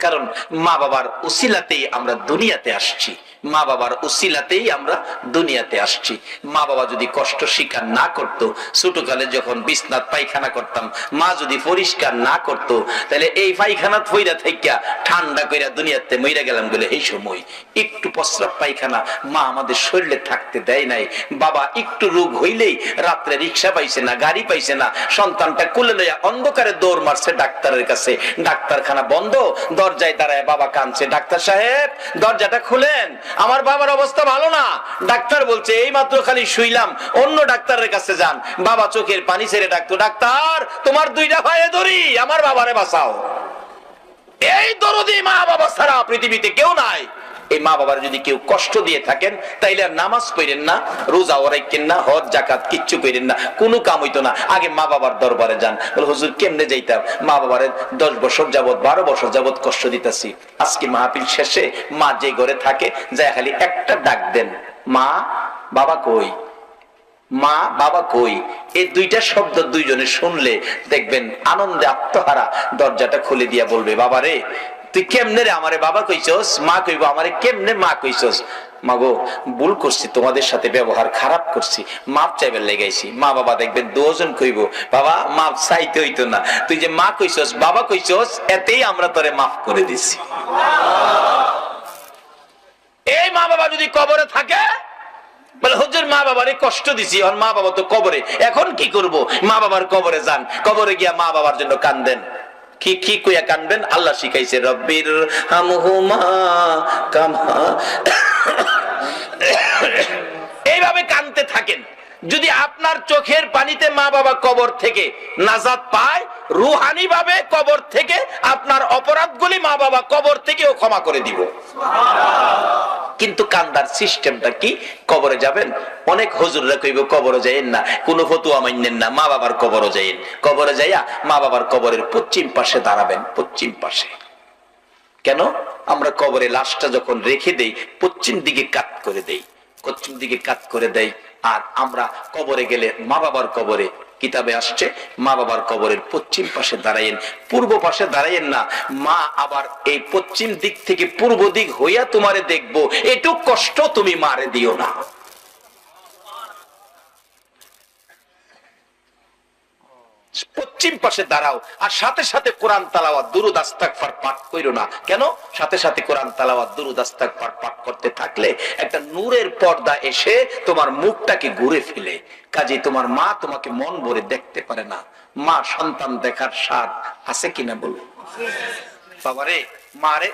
কারণ মা বাবার উসিলাতেই আমরা দুনিয়াতে আসছি, মা বাবার উসিলাতেই আমরা দুনিয়াতে আসছি। মা বাবা যদি কষ্ট স্বীকার না করত, ছোটকালে যখন বিছনাত পায়খানা করতাম, মা যদি পরিষ্কার না করত, তাহলে এই পায়খানা ফইরা থাইকা ঠান্ডা কইরা দুনিয়াতে মইরা গেলাম বলে এই সময় একটু প্রস্রাব পায়খানা মা আমাদের শরীরে থাকতে দেয় নাই। বাবা একটু রোগ হইলেই রাত্রে রিক্সা পাইছে না, গাড়ি পাইছে না, সন্তানটা কোলে লইয়া অন্ধকারে দৌড় মারছে ডাক্তারের কাছে। ডাক্তারখানা বন্ধ, দরজায় দাঁড়ায় বাবা কাঁদছে, ডাক্তার সাহেব দরজাটা খুলেন, আমার বাবার অবস্থা ভালো না। ডাক্তার বলছে এই মাত্র খালি শুইলাম, অন্য ডাক্তারের কাছে যান। বাবা চোখের পানি ছেড়ে ডাকতো, ডাক্তার তোমার দুইটা পায়ে ধরি, আমার বাবারে বাঁচাও। এই দরদি মা বাবা ছাড়া পৃথিবীতে কেউ নাই। এই মা বাবার যদি কেউ কষ্ট দিয়ে থাকেন, তাইলে আর নামাজ পড়েন না, রোজা রাখেন না, হজ জাকাত কিচ্ছু করেন না, কোনো কাম হইতো না। আগে মা বাবার দরবারে যান। বলে হুজুর কেমনে যাইতাম? মা বাবারে 10 বছর যাবত 12 বছর যাবত কষ্ট দিতেছি, আজকে মাহফিল শেষে মা যে ঘরে থাকে যায় খালি একটা ডাক দেন, মা বাবা কই, মা বাবা কই। এই দুইটা শব্দ দুইজনে শুনলে দেখবেন আনন্দে আত্মহারা দরজাটা খুলে দিয়া বলবে, বাবা রে তুই কেমনে রে আমারে বাবা কইছস? মা কইব আমারে কেমনে মা কইছস? মাগো ভুল করছি, তোমাদের সাথে ব্যবহার খারাপ করছি, মাপ চাইবার লেগাইছি। মা বাবা দেখবেন দুজন কইব, বাবা মাপ চাইতে হইতো না, তুই যে মা কইছস বাবা কইছস এতেই আমরা তোরে মাফ করে দিছি। এই মা বাবা যদি কবরে থাকে, বলে হুজুর মা বাবারে কষ্ট দিছি, আর মা বাবা তো কবরে, এখন কি করব? মা বাবার কবরে যান, কবরে গিয়া মা বাবার জন্য কান্দেন। কি কি কইয়া কানবেন? আল্লাহ শিখাইছে, রব্বির হামহুমা কামা। এইভাবে কানতে থাকেন। যদি আপনার চোখের পানিতে মা বাবা কবর থেকে নাজাত পায়, রুহানি ভাবে কবর থেকে আপনার অপরাধগুলি মা বাবা কবর থেকেও ক্ষমা করে দিব। কিন্তু কান্দার সিস্টেমটা কি? কবরে যাবেন, অনেক হুজুররা কইব কবরে যাইেন না, কোন ফতুয়া মানেন না, মা বাবার কবরে যাইেন। কবরে যাইয়া মা বাবার কবরের পশ্চিম পাশে দাঁড়াবেন। পশ্চিম পাশে কেন? আমরা কবরে লাশটা যখন রেখে দেই পশ্চিম দিকে কাত করে দেই, পশ্চিম দিকে কাত করে দেই। আর আমরা কবরে গেলে মা বাবার কবরে, কিতাবে আসছে মা বাবার কবরের পশ্চিম পাশে দাঁড়াইন, পূর্ব পাশে দাঁড়াইন না। মা আবার এই পশ্চিম দিক থেকে পূর্ব দিক হইয়া তোমারে দেখবো, একটু কষ্ট তুমি মারে দিও না। পশ্চিম পাশে দাঁড়াও, আর সাথে সাথে কোরআন তালাওয়াত দুরূদ ইস্তিগফার পাঠ কইরো না। কেন? সাথে সাথে কোরআন তালাওয়াত দুরূদ ইস্তিগফার পাঠ করতে থাকলে একটা নূরের পর্দা এসে তোমার মুখটাকে ঘুরে ফেলে। কাজে তোমার মা তোমাকে মন ভরে দেখতে পারে না। মা সন্তান দেখার স্বাদ আছে কিনা বলো? বাবারে মারে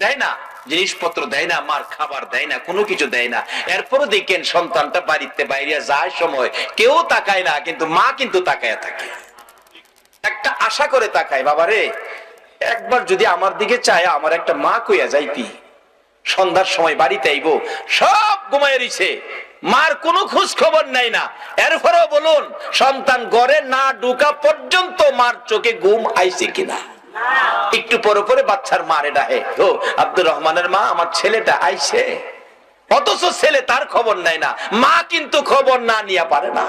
দেয় না, জিনিসপত্র দেয় না, মার খাবার দেয় না, কোনো কিছু দেয় না। এরপরও দেখেন সন্তানটা বাড়িতে বাইরে যায় সময় কেউ তাকায় না, কিন্তু মা কিন্তু তাকায় থাকে, একটা আশা করে তাকায়। বাবারে একবার যদি আমার দিকে চায় আমার একটা মা কইয়া যাইতি। সন্ধ্যার সময় বাড়িতে আইব, সব ঘুমায় রইছে, মার কোনো খোঁজ খবর নাই না। এরপরেও বলুন সন্তান ঘরে না ঢুকা পর্যন্ত মার চোখে ঘুম আইছে কিনা। একটু পরে পরে বাচ্চার মারে ডাহে, ও আব্দুর রহমানের মা আমার ছেলেটা আইছে, অথচ ছেলে তার খবর নাই না। মা কিন্তু খবর না নিয়ে পারে না।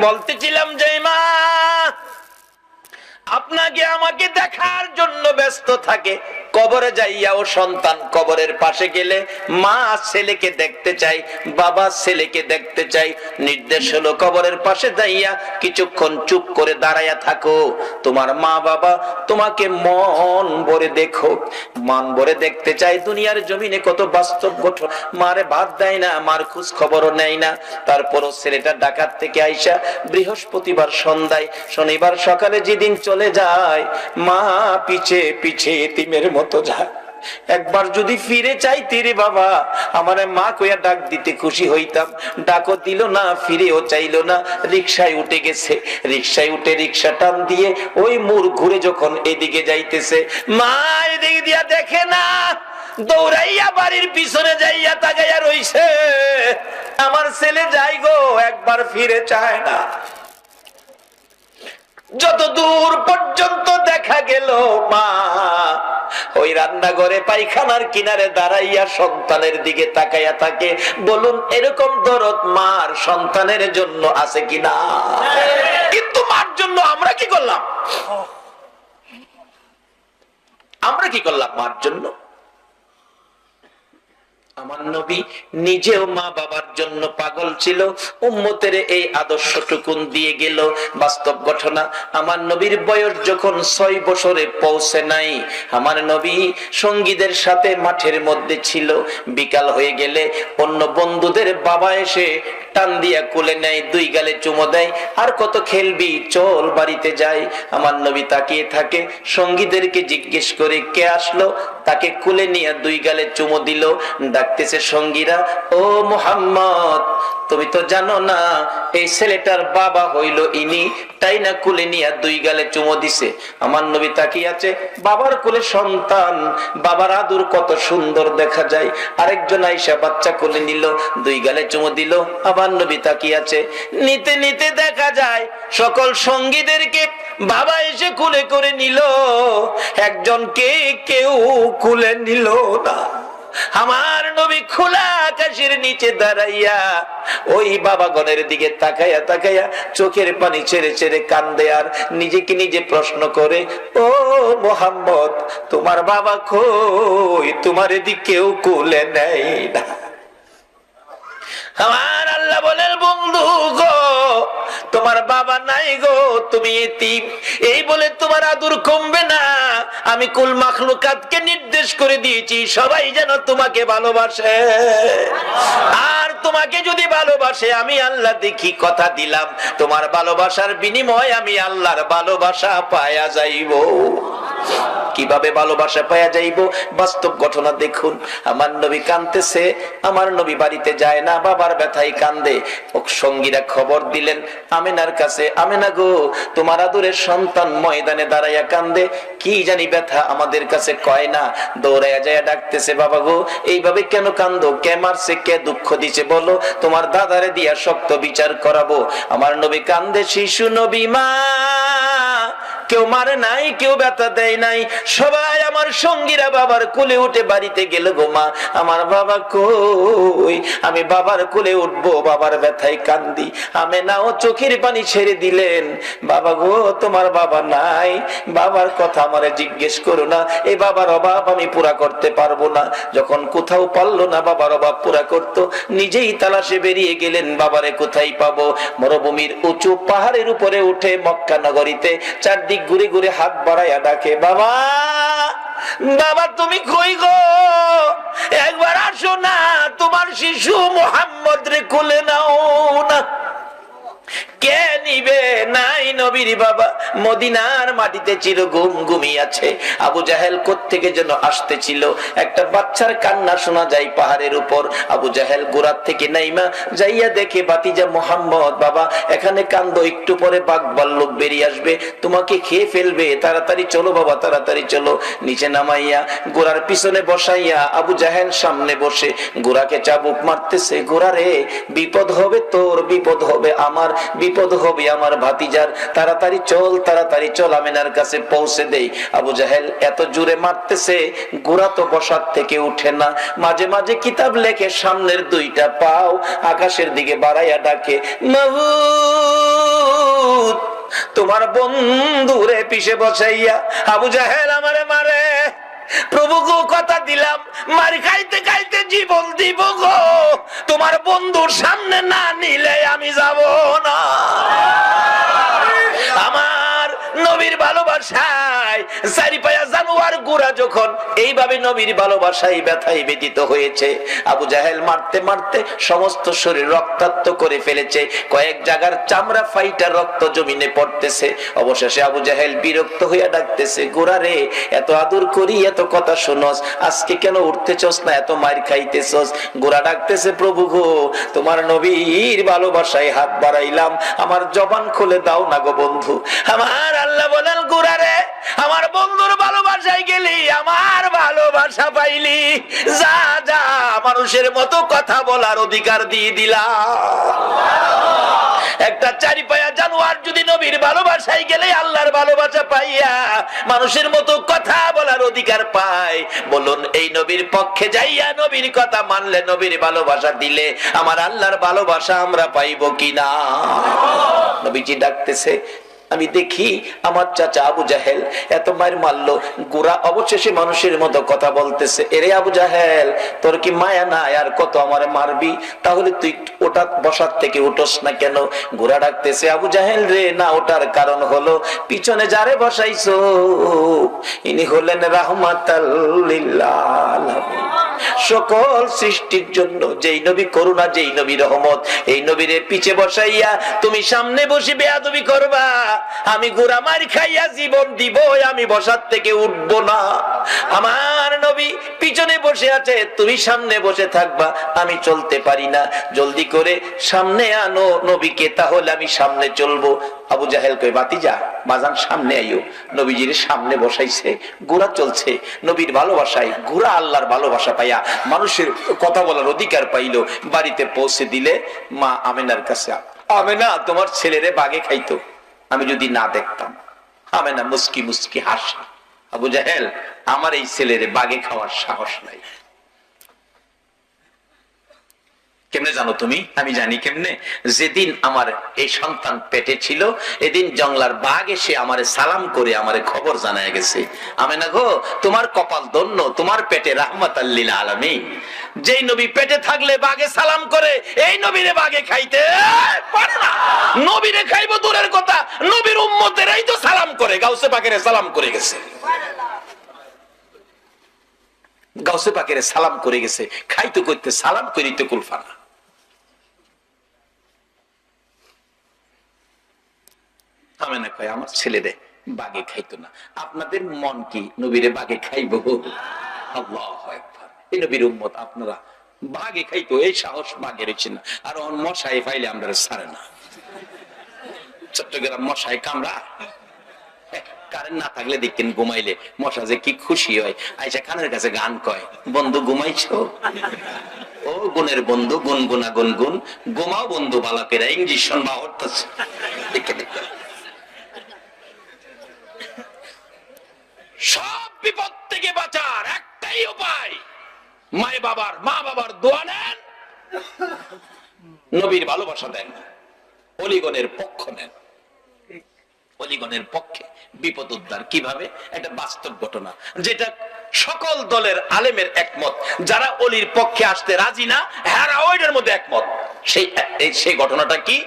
বলতেছিলাম যে মা আপনাকে আমাকে দেখার জন্য ব্যস্ত থাকে, কবরে যাইয়াও সন্তান কবরের পাশে গেলে মা ছেলেকে দেখতে চাই, বাবা ছেলেকে দেখতে চাই। নির্দেশ হলো কবরের পাশে যাইয়া কিছুক্ষণ চুপ করে দাঁড়াইয়া থাকো, তোমার মা বাবা তোমাকে মন ভরে দেখো। মন ভরে দেখতে চাই। দুনিয়ার জমিনে কত বাস্তব ঘটনা, মারে ভাত দেয় না, মার খোঁজ খবরও নেয় না। তারপরও ছেলেটা ডাকাত থেকে আইসা বৃহস্পতিবার সন্ধ্যায়, শনিবার সকালে যেদিন চলে যায়, মা পিছে পিছে এতিমের মতো যায়। একবার যদি ফিরে চাইতে রে বাবা, আমারে মা কইয়া ডাক দিতে খুশি হইতাম। ডাকও দিল না, ফিরেও চাইলো না, রিকশায় উঠে গেছে। রিকশায় উঠে রিকশা টান দিয়ে ওই মোড় ঘুরে যখন এদিকে যাইতেছে, মা এদিকে দিয়া দেখে না, দৌড়াইয়া বাড়ির পিছনে যাইয়া তাকাইয়া রইছে। আমার ছেলে যাই গো, একবার ফিরে চায় না। যত দূর পর্যন্ত দেখা গেল মা ওই রান্নাঘরে পায়খানার কিনারে দাঁড়াইয়া সন্তানের দিকে তাকাইয়া থাকে। বলুন এরকম দরদ মার সন্তানের জন্য আছে কিনা? কিন্তু মার জন্য আমরা কি করলাম? আমরা কি করলাম মার জন্য? আমার নবী নিজেও মা বাবার জন্য পাগল ছিল, উম্মতের এই আদর্শটুকুন দিয়ে গেল। বাস্তব ঘটনা, আমার নবীর বয়স যখন 6 বছরে পৌঁছে নাই, আমার নবী সঙ্গীদের সাথে মাঠের মধ্যে ছিল। বিকাল হয়ে গেলে অন্য বন্ধুদের বাবা এসে টান দিয়া কোলে নেয়, 2 গালে চুমো দেয়, আর কত খেলবি, চল বাড়িতে যাই। আমার নবী তাকিয়ে থাকে, সঙ্গীদেরকে জিজ্ঞেস করে কে আসলো, তাকে কোলে নিয়ে 2 গালে চুমো দিল। ডাকতেছে সঙ্গীরা, ও মুহাম্মদ, তুমি তো জানো না এই ছেলেটার বাবা হইল ইনি, তাই না কোলে নিয়ে 2 গালে চুমো দিছে। আমার নবী তাকিয়ে আছে, বাবার কোলে সন্তান, বাবার আদর কত সুন্দর দেখা যায়। আরেকজন আয়েশা বাচ্চা কোলে নিল, 2 গালে চুমো দিল। আমার নবী তাকিয়ে আছে, নিতে নিতে দেখা যায় সকল সঙ্গীদেরকে বাবা এসে কোলে করে নিল, একজনকে কেউ কোলে নিল না। আমার নবী খোলা আকাশের নিচে দাঁড়াইয়া ওই বাবাগণের দিকে তাকাইয়া তাকাইয়া চোখের পানি ছেড়ে ছেড়ে কান্দে, আর নিজেকে নিজে প্রশ্ন করে, ও মুহাম্মদ, তোমার বাবা কই, তোমার এদিকেও কোলে নেয় না। আমার আল্লাহ বলেন, বন্ধু গো, তোমার বাবা নাই গো, তুমি এতিম। এই বলে তোমার আদর কমবে না। আমি কুল মাখলুকাতকে নির্দেশ করে দিয়েছি সবাই যেন তোমাকে ভালোবাসে, আর তোমাকে যদি ভালোবাসে আমি আল্লাহ দেখি, কথা দিলাম তোমার ভালোবাসার বিনিময়ে আমি আল্লাহর ভালোবাসা পায়া যাইব। কিভাবে ভালোবাসা পাওয়া যাইব? বাস্তব ঘটনা দেখুন। আমার নবী কাঁদতেছে, আমার নবী বাড়িতে যায় না, বাবার ব্যথায় কান্দে। সঙ্গীরা খবর দিলেন আমেনার কাছে, আমেনা গো, তোমার আদরের সন্তান ময়দানে দাঁড়াইয়া কান্দে, কি জানি ব্যথা আমাদের কাছে কয় না। দৌড়াইয়া যায় ডাকতেছে, বাবা গো, এইভাবে কেন কান্দো, কে মারছে, কে দুঃখ দিছে বলো, তোমার দাদারে দিয়া শক্ত বিচার করাবো। আমার নবী কান্দে, শিশু নবী মা, কেউ মারে নাই, কেউ ব্যথা দেয় নাই, সবাই আমার সঙ্গীরা বাবার কোলে উঠে বাড়িতে গেল গো মা, আমার বাবা কই, আমি বাবার কোলে উঠবো, বাবার ব্যথায় কান্দি। আমেনাও চোখের পানি ছেড়ে দিলেন, বাবা গো, তোমার বাবা নাই, বাবার কথা আমারে জিজ্ঞেস করো না, এই বাবার অভাব আমি পুরা করতে পারবো না। যখন কোথাও পারলো না বাবার অভাব পুরা করতো, নিজেই তালাশে বেরিয়ে গেলেন, বাবারে কোথায় পাবো। মরুভূমির উঁচু পাহাড়ের উপরে উঠে মক্কা নগরীতে চারদিক ঘুরে ঘুরে হাত বাড়াইয়া ডাকে, বাবা, বাবা তুমি কই গো, একবার আসো না, তোমার শিশু মুহাম্মদ রে কোলে নাও না। কে নিবে? নাই নবীর বাবা, মদিনার মাটিতে চির ঘুমিয়ে আছে। আবু জাহেল কোত্থেকে যেন আসতেছিল, একটা বাচ্চার কান্না শোনা যায় পাহাড়ের উপর। আবু জাহেল গোড়ার থেকে নাইমা যাইয়া দেখে বাতিজা মুহাম্মদ, বাবা এখানে কান্দো, একটু পরে বাঘ ভাল্লুক বেরিয়ে আসবে, তোমাকে খেয়ে ফেলবে, তাড়াতাড়ি চলো বাবা, তাড়াতাড়ি চলো। নিচে নামাইয়া গোড়ার পিছনে বসাইয়া আবু জাহেল সামনে বসে গোড়াকে চাবুক মারতেছে, গোড়া রে, বিপদ হবে তোর, বিপদ হবে আমার, বিপদ হবে আমার ভাতিজার, তাড়াতাড়ি চল, তাড়াতাড়ি চল, আমেনার কাছে পৌঁছে দেই। আবু জাহেল এত জোরে মারতেছে, গোড়া তো বসার থেকে উঠে না। মাঝে মাঝে কিতাব লেখে সামনের 2টা পাও আকাশের দিকে বাড়াইয়া ডাকে, মাবুদ, তোমার বন্ধুরে পিছে বসাইয়া আবু জাহেল আমারে মারে। প্রভু গো, কথা দিলাম মারি খাইতে খাইতে জীবন দিব গো, তোমার বন্ধুর সামনে না নিলে আমি যাব না। আমার নবীর ভালোবাসায় চারি পায়া জানোয়ার গোড়া যখন এইভাবে নবীর ভালোবাসায় ব্যথায় ব্যতীত হয়েছে, আবু জাহেল মারতে মারতে সমস্ত শরীর রক্তাক্ত করে ফেলেছে, কয়েক জায়গার চামড়া ফাইটা রক্ত জমিনে পড়তেছে। অবশেষে আবু জাহেল বিরক্ত হইয়া ডাকতেছে, গোড়া রে, এত আদর করি, এত কথা শুনস, আজকে কেন উঠতেছস না, এত মার খাইতেছস? গোড়া ডাকতেছে, প্রভু গো, তোমার নবীর ভালোবাসায় হাত বাড়াইলাম, আমার জবান খুলে দাও না গো বন্ধু। আমার আল্লাহ বলেন, গোড়া রে, আমার বন্ধুর ভালোবাসায় গেলি, আমার ভালোবাসা পাইলি, যা যা, মানুষের মতো কথা বলার অধিকার দিয়ে দিলাম। একটা চারি পায়া জানোয়ার যদি নবীর ভালোবাসায় গেলে আল্লাহর ভালোবাসা পাইয়া মানুষের মতো কথা বলার অধিকার পায়, বলুন এই নবীর পক্ষে যাইয়া নবীর কথা মানলে, নবীর ভালোবাসা দিলে আমার আল্লাহর ভালোবাসা আমরা পাইব কিনা? নবীজি ডাকতেছে, আমি দেখি আমার চাচা আবু জাহেল এত মায়ের মারলো, গোরা অবশেষে মানুষের মতো কথা বলতেছে, এরে আবু জাহেল তোর কি মায়া না, আর কত আমারে মারবি, তাহলে তুই ওটা বসার থেকে উঠোস না কেন? গোরা ডাকতেছে, আবু জাহেল রে, না ওটার কারণ হলো পিছনে যারে বসাইছো ইনি হলেন রাহমাতাল লিল আলামিন, সকল সৃষ্টির জন্য। যেই নবী করুণা, যেই নবী রহমত, এই নবীরে পিছে বসাইয়া তুমি সামনে বসে বেয়াদবি করবা, আমি গোরা মার খাইয়া জীবন দিব, আমি বসার থেকে উঠবো না। আমার নবী পিছনে বসে আছে, তুমি সামনে বসে থাকবা, আমি চলতে পারি না, জলদি করে সামনে আনো নবীকে, তাহলে আমি সামনে চলবো। আবু জাহেল কই, বাতিজা বাজান সামনে আইও। নবীজির সামনে বসাইছে, গোরা চলছে নবীর ভালোবাসায়, গোরা আল্লাহর ভালোবাসা পাইয়া মানুষের কথা বলার অধিকার পাইলো। বাড়িতে পৌঁছে দিলে মা আমেনার কাছে, আমেনা তোমার ছেলেরে বাগে খাইতো, আমি যদি না দেখতাম। আমেনা মুস্কি মুস্কি হাসি, আবু জাহেল আমার এই ছেলেরে বাগে খাওয়ার সাহস নাই। কেমনে জানো তুমি? আমি জানি কেমনে। যেদিন আমার এই সন্তান পেটে ছিল, এদিন জংলার বাঘ এসে আমারে সালাম করে আমারে খবর জানায় গেছে, আমেনা গো তোমার কপাল ধন্য, তোমার পেটে রাহমাতাল লিল আলামিন। যেই নবী পেটে থাকলে বাঘে সালাম করে, এই নবীরে বাঘে খাইতে পারে না। নবীরে খাইবো দূরের কথা, নবীর উম্মতেরাই তো সালাম করে, গাউসে পাকেরে সালাম করে গেছে, গাউসে পাকেরে সালাম করে গেছে, খাইতে করতে সালাম করিতে কুলফানা। আমেনা কয় আমার ছেলেরে বাগে খাইতো না। আপনাদের মন কি নবীরে বাগে খাইবো? আল্লাহু আকবার। এই নবীর উম্মত আপনারা বাগে খাইতো, এই সাহস বাগে রয়েছে না। আর মশাই ফাইলে আমরা ছাড়ে না। চট্টগ্রাম মশাই কামড়া, কারেন্ট না থাকলে দেখতেন ঘুমাইলে মশা যে কি খুশি হয়, আইসা কানের কাছে গান কয়, বন্ধু ঘুমাইছো? ও গুণের বন্ধু, গুনগুনা গুনগুন, ঘুমাও বন্ধু বালকেরা, ইঞ্জেকশন বা হরতাছে। দেখে দেখে সব বিপদ থেকে বাঁচার একটাই উপায়, মা বাবার দোয়া নেন, নবীর ভালোবাসা দেন, অলিগণের পক্ষ নেন। অলিগণের পক্ষে বিপদ উদ্ধার কিভাবে? একটা বাস্তব ঘটনা, যেটা সকল দলের আলেমের একমত, যারা অলির পক্ষে আসতে রাজি না হ্যাঁ ওইটার মধ্যে একমত। সেই ঘটনাটা কি?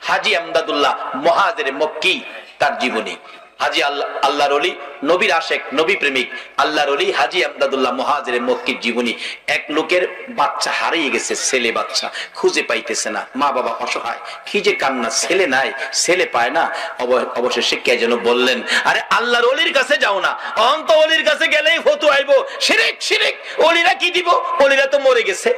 হাজী আমদাদুল্লাহ মুহাজিরে মক্কি, তার জীবনী। হাজী আল্লাহর ওলি, নবীর আশেক, নবী প্রেমিক আল্লাহর ওলি হাজী আমদাদুল্লাহ মুহাজিরে মক্কির জীবনী। এক লোকের বাচ্চা হারিয়ে গেছে, ছেলে বাচ্চা খুঁজে পাইতেছে না, মা বাবা অসহায়, কি যে কান্না, ছেলে নাই, ছেলে পায় না। অবশেষে কে যেন বললেন, আরে আল্লাহর ওলির কাছে যাও না, অন্ত ওলির কাছে গেলেই ফতোয়া আইবো, শিরিক শিরিক, ওলিরা কি দিব, ওলিরা তো মরে গেছে।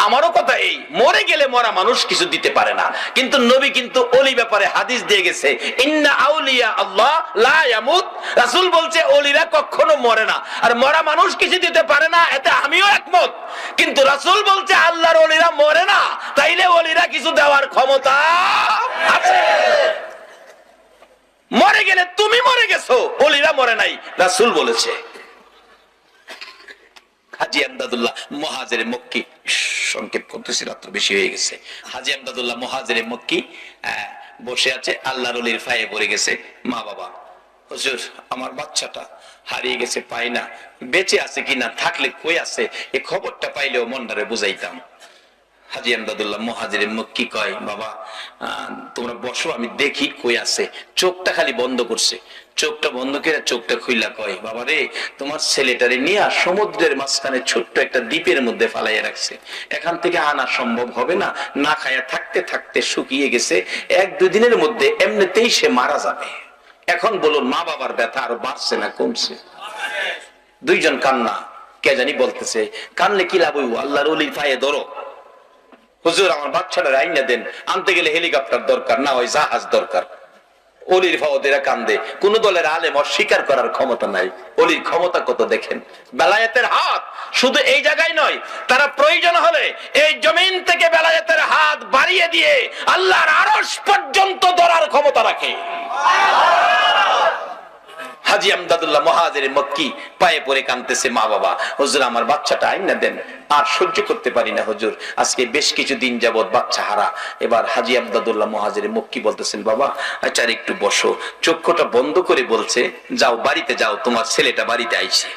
আমারও কথা এই, মরে গেলে মরা মানুষ কিছু দিতে পারে না, কিন্তু নবী কিন্তু ওলি ব্যাপারে হাদিস দিয়ে গেছে, ইন্না আউলিয়া আল্লাহ লা ইয়ামুত। রাসূল বলছে ওলিরা কখনো মরে না, আর মরা মানুষ কিছু দিতে পারে না, এতে আমিও একমত। কিন্তু রাসূল বলছে আল্লাহর ওলিরা মরে না, তাইলে ওলিরা কিছু দেওয়ার ক্ষমতা আছে। মরে গেলে তুমি মরে গেছো, ওলিরা মরে নাই, রাসূল বলেছে। হাজী আমদাদুল্লাহ মুহাজিরে মক্কি, সংক্ষেপ করতেছি রাত্র বেশি হয়ে গেছে। হাজী আমদাদুল্লাহ মুহাজিরে মক্কি বসে আছে, আল্লাহর ওলির পায়ে পড়ে গেছে, মা বাবা, হুজুর আমার বাচ্চাটা হারিয়ে গেছে, পাই না, বেঁচে আছে কিনা, থাকলে কই আছে, এই খবরটা পাইলেও মনটারে বুঝাইতাম। হাজী আমদাদুল্লাহ মুহাজিরে মক্কি কয়, বাবা তোমরা বসো, আমি দেখি কই আছে। চোখটা খালি বন্ধ করছে, চোখটা বন্ধ করে চোখটা খুইলা কয়, বাবা রে তোমার ছেলেটারে নিয়ে সমুদ্রের মাঝখানে ছোট্ট একটা দ্বীপের মধ্যে ফালাইয়া রাখছে, এখান থেকে আনা সম্ভব হবে না, না খায়া থাকতে থাকতে শুকিয়ে গেছে, 1-2 দিনের মধ্যে এমনিতেই সে মারা যাবে। এখন বলুন মা বাবার ব্যথা আরো বাড়ছে না কমছে? দুইজন কান্না, কে জানি বলতেছে, কানলে কি লাভ হইব, আল্লাহর ওলির পায়ে ধরো, হুজুর আমার বাচ্চাটা আইনা দেন, আনতে গেলে হেলিকপ্টার দরকার, না হয় জাহাজ দরকার। অলির ফাওয়াদেরা কান্দে, কোন দলের আলেম অস্বীকার করার ক্ষমতা নাই। অলির ক্ষমতা কত দেখেন, বেলায়েতের হাত শুধু এই জায়গায় নয়, তারা প্রয়োজন হলে এই জমিন থেকে বেলায়েতের হাত বাড়িয়ে দিয়ে আল্লাহর আরশ পর্যন্ত ধরার ক্ষমতা রাখে। হাজী আমদাদুল্লাহ মুহাজির মক্কি পায়ে পড়ে কাঁদতেছে, মা বাবা হুজুর আমার বাচ্চাটা আইনা দেন, আর সহ্য করতে পারি না হুজুর, আজকে বেশ কিছুদিন যাবত বাচ্চা হারা। এবার হাজী আমদাদুল্লাহ মুহাজির মক্কি বলতেছেন, বাবা আচ্ছা একটু বসো। চক্ষুটা বন্ধ করে বলছে, যাও বাড়িতে যাও, তোমার ছেলেটা বাড়িতে আইছে।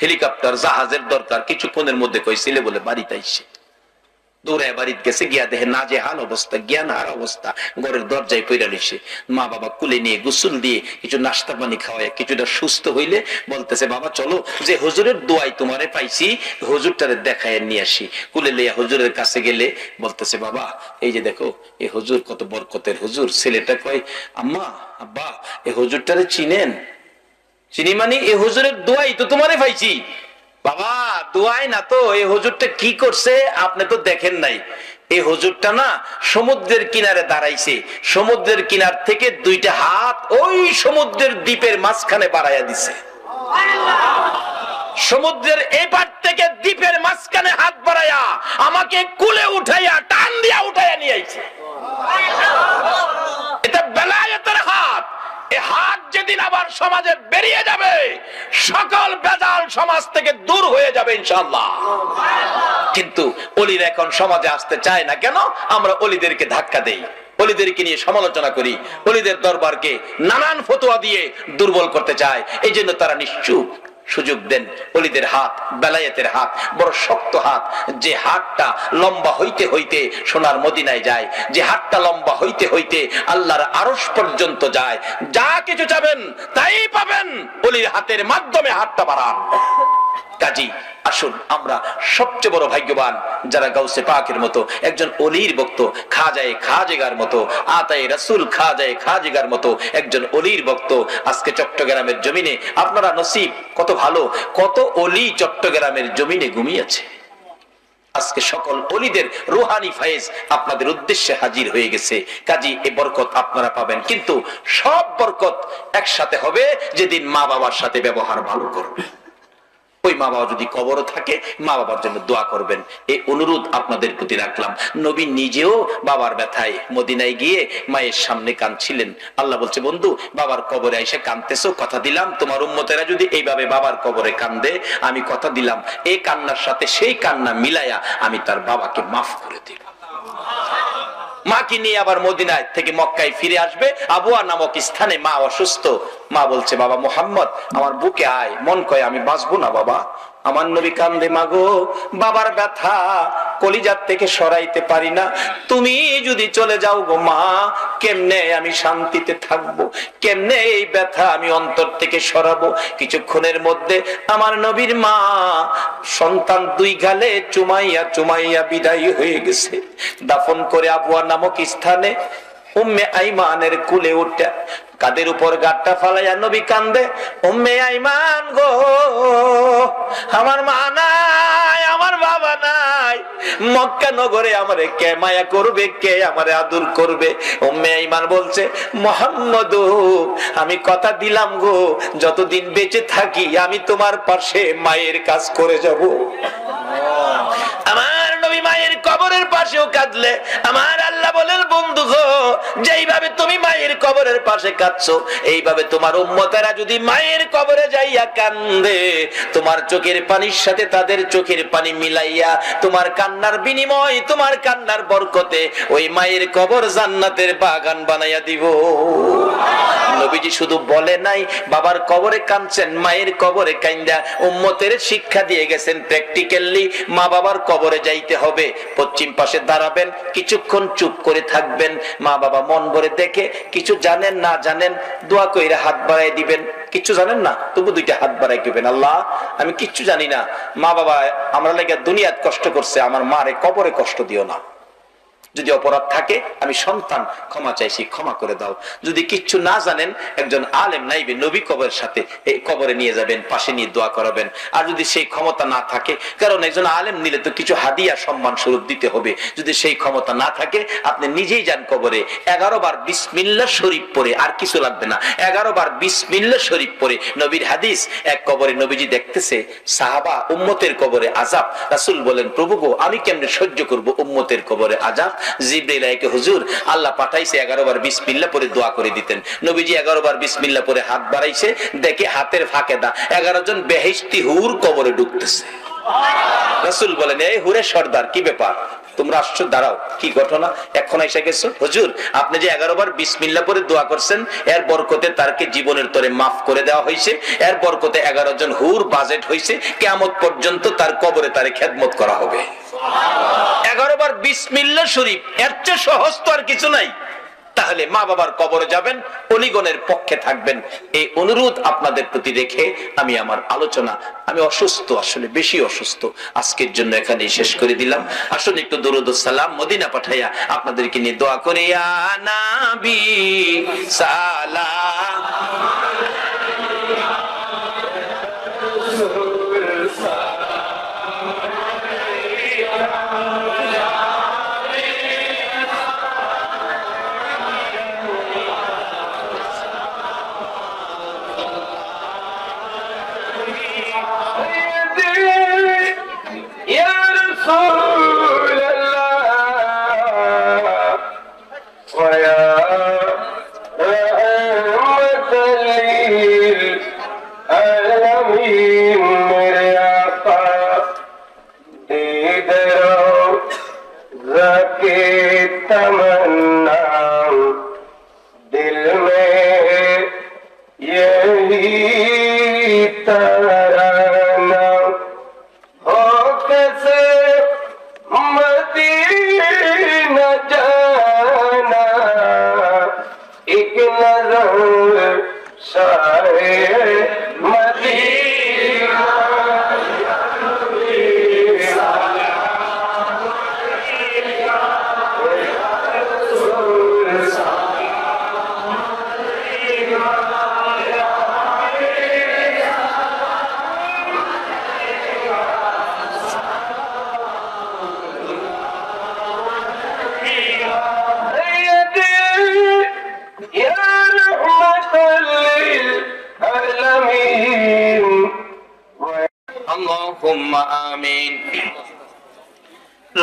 হেলিকপ্টার জাহাজের দরকার, কিছুক্ষণের মধ্যে কই ছেলে বলে বাড়িতে আইছে। দৌড়ে বাড়িতে গেছে, গিয়া দেখে নাজেহাল অবস্থা, জ্ঞানহার অবস্থা, ঘরের দরজায় পইরা রইছে। মা বাবা কুলে নিয়ে গোসল দিয়ে কিছু নাস্তা পানি খাওয়ায় কিছুটা সুস্থ হইলে বলতেছে, বাবা চলো যে হুজুরের দোয়াই তোমারে পাইছি, হুজুরটারে দেখায় নিয়ে আসি। কুলে লইয়া হুজুরের কাছে গেলে বলতেছে, বাবা এই যে দেখো এই হুজুর কত বরকতের হুজুর। ছেলেটা কয়, আম্মা আব্বা এই হুজুরটারে চিনেন? চিনি মানে এই হুজুরের দোয়াই তো তোমারে পাইছি। বাবা দোয়াই না তো, এই হুজুরটা কি করছে আপনি তো দেখেন নাই। এই হুজুরটা না সমুদ্রের কিনারে দাঁড়াইছে, সমুদ্রের কিনার থেকে দুইটা হাত ওই সমুদ্রের দ্বীপের মাঝখানে বাড়াইয়া দিছে। সমুদ্রের এপার থেকে দ্বীপের মাঝখানে হাত বাড়াইয়া আমাকে কুলে উঠাইয়া টান দিয়া উঠাইয়া নিয়ে আইছে। এটা বেলায়েতের হাত। এই হাত যেদিন আবার সমাজে বেরিয়ে যাবে, সকল বেজাল সমাজ থেকে দূর হয়ে যাবে ইনশাআল্লাহ। কিন্তু অলিরা এখন সমাজে আসতে চায় না কেন? আমরা অলিদেরকে ধাক্কা দেই, অলিদেরকে নিয়ে সমালোচনা করি, অলিদের দরবারকে নানান ফতোয়া দিয়ে দুর্বল করতে চায়। এই জন্য তারা নিশ্চুপ সুযোগ দেন। অলিদের হাত বেলায়েতের হাত বড় শক্ত হাত, যে হাতটা লম্বা হইতে হইতে সোনার মদিনায় যায়, যে হাতটা লম্বা হইতে হইতে আল্লাহর আরশ পর্যন্ত যায়। যা কিছু চাবেন তাই পাবেন, অলির হাতের মাধ্যমে হাতটা বাড়ান। কাজী আসুন আমরা সবচেয়ে বড় ভাগ্যবান যারা গাউসে পাকের মতো একজন অলির ভক্ত, খাজায়ে খাজেগার মতো, আতায়ে রাসূল খাজায়ে খাজেগার মতো একজন অলির ভক্ত আজকে চট্টগ্রামের জমিনে। আপনারা নসিব কত ভালো, কত অলি চট্টগ্রামের জমিনে ঘুমিয়েছে। আজকে সকল অলিদের রুহানি ফায়েজ আপনাদের উদ্দেশ্যে হাজির হয়ে গেছে। কাজী এই বরকত আপনারা পাবেন, কিন্তু সব বরকত একসাথে হবে যেদিন মা বাবার সাথে ব্যবহার ভালো করবে। ওই মা বাবা যদি কবরও থাকে, মা বাবার জন্য দোয়া করবেন, এই অনুরোধ আপনাদের প্রতি রাখলাম। নবী নিজেও বাবার ব্যথায় মদিনায় গিয়ে মায়ের সামনে কাঁদছিলেন। আল্লাহ বলছে, বন্ধু বাবার কবরে এসে কাঁদতেছো, কথা দিলাম তোমার উম্মতেরা যদি এইভাবে বাবার কবরে কান্দে, আমি কথা দিলাম এই কান্নার সাথে সেই কান্না মিলাইয়া আমি তার বাবাকে মাফ করে দিলাম। মাকে নিয়ে আবার মদিনায় থেকে মক্কায় ফিরে আসবে, আবুয়া নামক স্থানে মা অসুস্থ। মা বলছে, বাবা মুহাম্মদ আমার বুকে আয়। মন কয় আমি বাঁচবো না বাবা। আমার নবী কান্দে, মাগো বাবার ব্যথা কলিজার থেকে সরাইতে পারি না, তুমি যদি চলে যাও গো মা, কেমনে আমি শান্তিতে থাকবো, কেমনে এই ব্যথা আমি অন্তর থেকে সরাবো। কিছুক্ষণের মধ্যে আমার নবীর মা সন্তান দুই গালে চুমাইয়া চুমাইয়া বিদায় হয়ে গেছে। দাফন করে আবুয়া নামক স্থানে উম্মে আইমানের কুলে উঠে কাদের উপর গাট্টা ফালাইয়া নবী কান্দে, উম্মে আইমান গো আমার মা নাই, আমার বাবা নাই, মক্কা নগরে আমারে কে মায়া করবে, কে আমারে আদর করবে। উম্মে আইমান বলছে, মুহাম্মদ আমি কথা দিলাম গো, যতদিন বেঁচে থাকি আমি তোমার পাশে মায়ের কাজ করে যাব। আমার নবী মায়ের কবরের পাশেও কাঁদলে আমার আল্লাহ বলেন, বন্ধু গো যেইভাবে তুমি মায়ের কবরের পাশে কাঁদছো, এইভাবে তোমার উম্মতেরা যদি মায়ের কবরে যাইয়া কান্দে, তোমার চোখের পানির সাথে তাদের চোখের পানি মিলাইয়া তোমার কান্নার বিনিময়, তোমার কান্নার বরকতে ওই মায়ের কবর জান্নাতের বাগান বানাইয়া দিব। নবীজি শুধু বলে নাই বাবার কবরে কাঁদছেন, মায়ের কবরে কান্দা উম্মতের শিক্ষা দিয়ে গেছেন প্র্যাকটিক্যালি। মা বাবার কবরে যাইতে হবে, পশ্চিম পাশে দাঁড়াবেন, কিছুক্ষণ চুপ করে থাকবেন, মা বাবা মন ভরে দেখে, কিছু জানেন না জানেন দোয়া কইরা হাত বাড়াই দিবেন, কিচ্ছু জানেন না তবু দুইটা হাত বাড়াই দিবেন, আল্লাহ আমি কিচ্ছু জানি না, মা বাবা আমরা লাগে দুনিয়াত কষ্ট করছে, আমার মারে কবরে কষ্ট দিও না। যদি অপরাধ থাকে আমি সন্তান ক্ষমা চাইছি, ক্ষমা করে দাও। যদি কিচ্ছু না জানেন একজন আলেম নাইবে নবী কবরের সাথে এই কবরে নিয়ে যাবেন, পাশে নিয়ে দোয়া করাবেন। আর যদি সেই ক্ষমতা না থাকে, কারণ একজন আলেম নিলে তো কিছু হাদিয়া সম্মান স্বরূপ দিতে হবে, যদি সেই ক্ষমতা না থাকে আপনি নিজেই যান কবরে, 11 বার বিসমিল্লাহ শরীফ পড়ে, আর কিছু লাগবে না, 11 বার বিসমিল্লাহ শরীফ পড়ে। নবীর হাদিস, এক কবরে নবীজি দেখতেছে সাহাবা উম্মতের কবরে আযাব, রাসূল বলেন, প্রভু গো আমি কেমনে সহ্য করব উম্মতের কবরে আযাব, জিবরাইল আইকে হুজুর আল্লাহ পাঠাইছে 11 বার বিসমিল্লাহ পরে দোয়া করে দিতেন। নবীজি 11 বার বিসমিল্লাহ পরে হাত বাড়াইছে, দেখে হাতের ফাঁকে 11 জন বেহেশতি হুর কবরে ঢুকতেছে। রাসূল বলেন, এই হুরে সর্দার, কি ব্যাপার, তোমরা আসছো, দাঁড়াও, কি ঘটনা, এখন এসে গেছো? হুজুর আপনি যে 11 বার বিসমিল্লাহ পরে দোয়া করছেন, এর বরকতে তারকে জীবনের তরে মাফ করে দেওয়া হয়েছে, এর বরকতে 11 জন হুর বাজেট হয়েছে, কিয়ামত পর্যন্ত তার কবরে তারে খেদমত করা হবে। 11 বার বিসমিল্লাহ শরীফ, এর চেয়ে সহজ তো আর কিছু নাই। তাহলে মা বাবার কবরে যাবেন, অলিগণের পক্ষে থাকবেন, এই অনুরোধ আপনাদের প্রতি রেখে আমি আমার আলোচনা, আমি অসুস্থ, আসলে বেশি অসুস্থ, আজকের জন্য এখানেই শেষ করে দিলাম। আসলে একটু দরুদ ও সালাম মদিনা পাঠাইয়া আপনাদেরকে নিয়ে দোয়া করে, ইয়া নবী সালাম।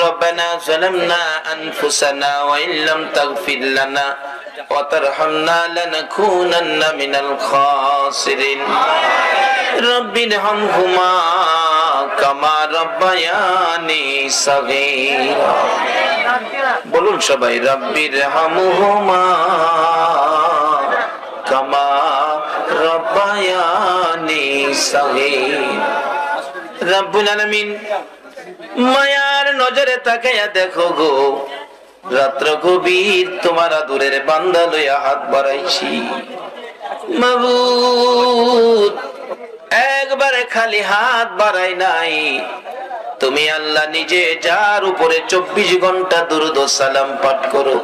ربنا ظلمنا أنفسنا وإن لم تغفر لنا وترحمنا لنكونن من الخاسرين رب ارحمهما كما ربياني صغيرا বলুন সবাই, রব্বি রহমহুমা কামা রব্বায়ানি সগীরা। রব্বুল আলামিন মায়ার নজরে তাকায়া দেখো গো, রাত্র গভীর তোমার আদরের বান্দা লইয়া হাত বাড়াইছি মাবুদ, একবারে খালি হাত বাড়াই নাই, তুমি আল্লাহ নিজে যার উপরে 24 ঘন্টা দুরূদ ও সালাম পাঠ করো,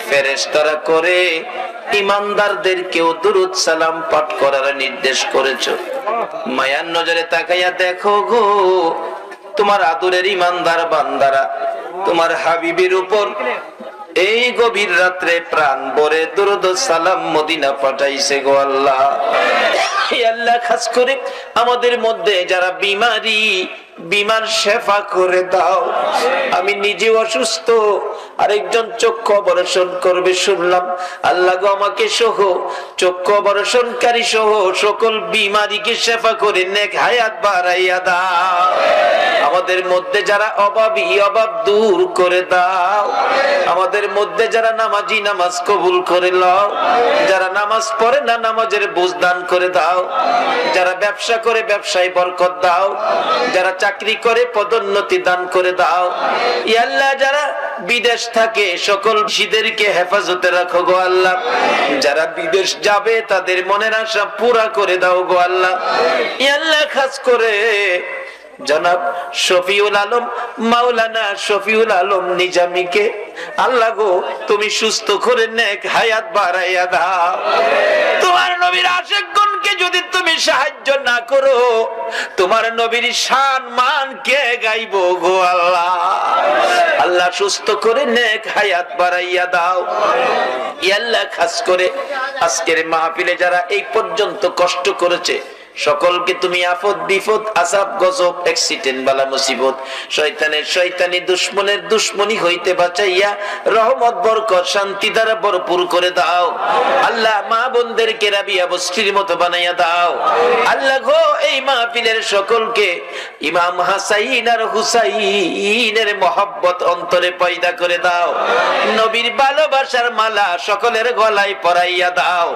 ফেরেশতারা করে ইমানদারদেরকেও দুরূদ সালাম পাঠ করার নির্দেশ করেছো। মায়ার নজরে তাকাইয়া দেখো গো, তোমার আদরের ইমানদার বান্দারা তোমার হাবিবের উপর এই গভীর রাত্রে প্রাণ ভরে দুরূদ ও সালাম মদিনা পাঠাইছে গো আল্লাহ। আল্লাহ খাস করে আমাদের মধ্যে যারা বিমার শেফা করে দাও। আমি নিজে অসুস্থ, আরেকজন চক্ষু অপারেশন করবে শুনলাম, আল্লাহ গো আমাকে সহ চক্ষু অপারেশনকারী সহ সকল বিমারীকে শেফা করে নেক হায়াত বাড়াইয়া দাও। আমাদের মধ্যে যারা অভাবী, অভাব দূর করে দাও। আমাদের মধ্যে যারা নামাজি, নামাজ কবুল করে লও। যারা নামাজ পড়ে না, নামাজের বুঝ দান করে দাও। যারা ব্যবসা করে ব্যবসায় বরকত দাও। যারা চাকরি করে পদোন্নতি দান করে দাও। ইয়া আল্লাহ, যারা বিদেশ থাকে সকল বিদেশীদেরকে হেফাজতে রাখো গো আল্লাহ। যারা বিদেশ যাবে তাদের মনের আশা পুরা করে দাও গো আল্লাহ। ইয়া আল্লাহ, খাস করে জনাব শফিউল আলম, মাওলানা শফিউল আলম নিজামীকে আল্লাহ গো তুমি সুস্থ করে নেক হায়াত বাড়াইয়া দাও। তোমার নবীর আশিকগণকে যদি তুমি সাহায্য না করো, তোমার নবীর শান মান কে গাইবো গো আল্লাহ। আল্লাহ সুস্থ করে নেক হায়াত বাড়াইয়া দাও। ইয়া আল্লাহ, খাস করে আজকের মাহফিলে যারা এই পর্যন্ত কষ্ট করেছে, সকলকে তুমি আফত বিপদ আযাব গজব অ্যাক্সিডেন্ট বালা মুসিবত শয়তানের শয়তানি দুশমনের দুশমনি হইতে বাঁচাইয়া রহমত বরকত শান্তি দ্বারা ভরপুর করে দাও আল্লাহ। মা বোনদেরকে রাবিয়া বস্তির মতো বানাইয়া দাও আল্লাহ গো। এই মাহফিলের সকলকে ইমাম হাসাইন আর হুসাইনের মহব্বত অন্তরে পয়দা করে দাও। নবীর ভালোবাসার মালা সকলের গলায় পরাইয়া দাও।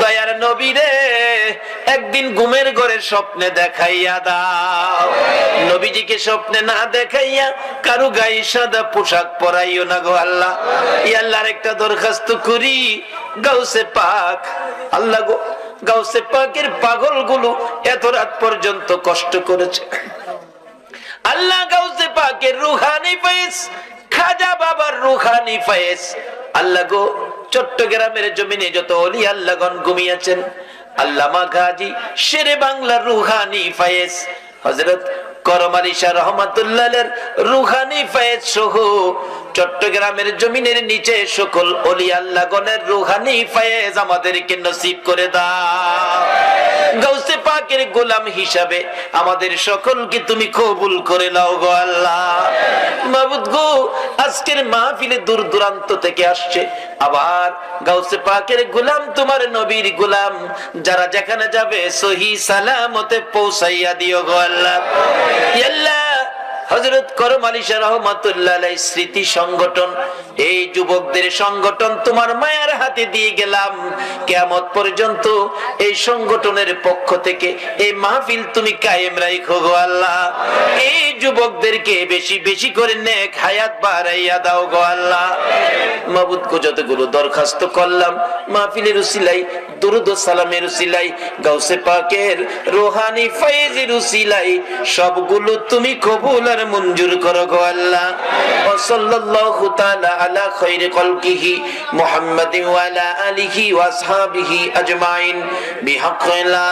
দয়ার নবীরে একদিন ঘুমের ঘরে স্বপ্নে দেখাইয়া দাও। নবীজিকে স্বপ্নে না দেখাইয়া কারো গায়ে সাদা পোশাক পরাইও না গো আল্লাহ। ইয়া আল্লাহর একটা দরখাস্ত করি, গাউসে পাক আল্লাহ গো, গাউসে পাকের পাগলগুলো এত রাত পর্যন্ত কষ্ট করেছে আল্লাহ। গাউসে পাকের রুহানি ফয়েজ, খাজা বাবার রুহানি ফয়েজ আল্লাহ গো। চট্টগ্রামের জমিনে যত ওলি আল্লাহগণ ঘুমিয়েছেন, আল্লামা গাজী শেরে বাংলার রুহানি ফয়েজ, হযরত করম আলী শাহ রহমাতুল্লাহের রুহানি ফয়েজ সহ চট্টগ্রামের জমিনের নিচে সকল ওলি আল্লাহগণের রুহানি ফয়েজ আমাদেরকে নসিব করে দাও। গাউসে পাকের গোলাম হিসাবে আমাদের সকলকে তুমি কবুল করে নাও গো আল্লাহ। মাবুদ গো, আজকের মাহফিলে দূর দূরান্ত থেকে আসছে আবার গাউসে পাকের গোলাম, তোমার নবীর গোলাম, যারা যেখানে যাবে সহি সালামতে পৌঁছাইয়া দিও গো আল্লাহ। ইয়া আল্লাহ, হযরত করম আলী শাহ রহমাতুল্লাহ আলাইহি স্মৃতি সংগঠন, এই যুবকদের সংগঠন তোমার মায়ের হাতে দিয়ে গেলাম। কিয়ামত পর্যন্ত এই সংগঠনের পক্ষ থেকে এই মাহফিল তুমি কায়েম রাখো গো আল্লাহ। এই যুবকদেরকে বেশি বেশি করে নেক হায়াত বাড়াইয়া দাও গো আল্লাহ। মাবুদ গো, যতগুলো দরখাস্ত করলাম মাহফিলের উসিলাই, দুরূদ ও সালামের উসিলাই, গাউসে পাকের রুহানি ফয়েজের উসিলাই সবগুলো তুমি কবুল আর মঞ্জুর করো গো আল্লাহ। ওয়া সাল্লাল্লাহু তাআলা আলা খায়রি খালকিহি মুহাম্মাদিন ওয়া আলা আলিহি ওয়া আসহাবিহি আজমাইন বিহাক্কি লা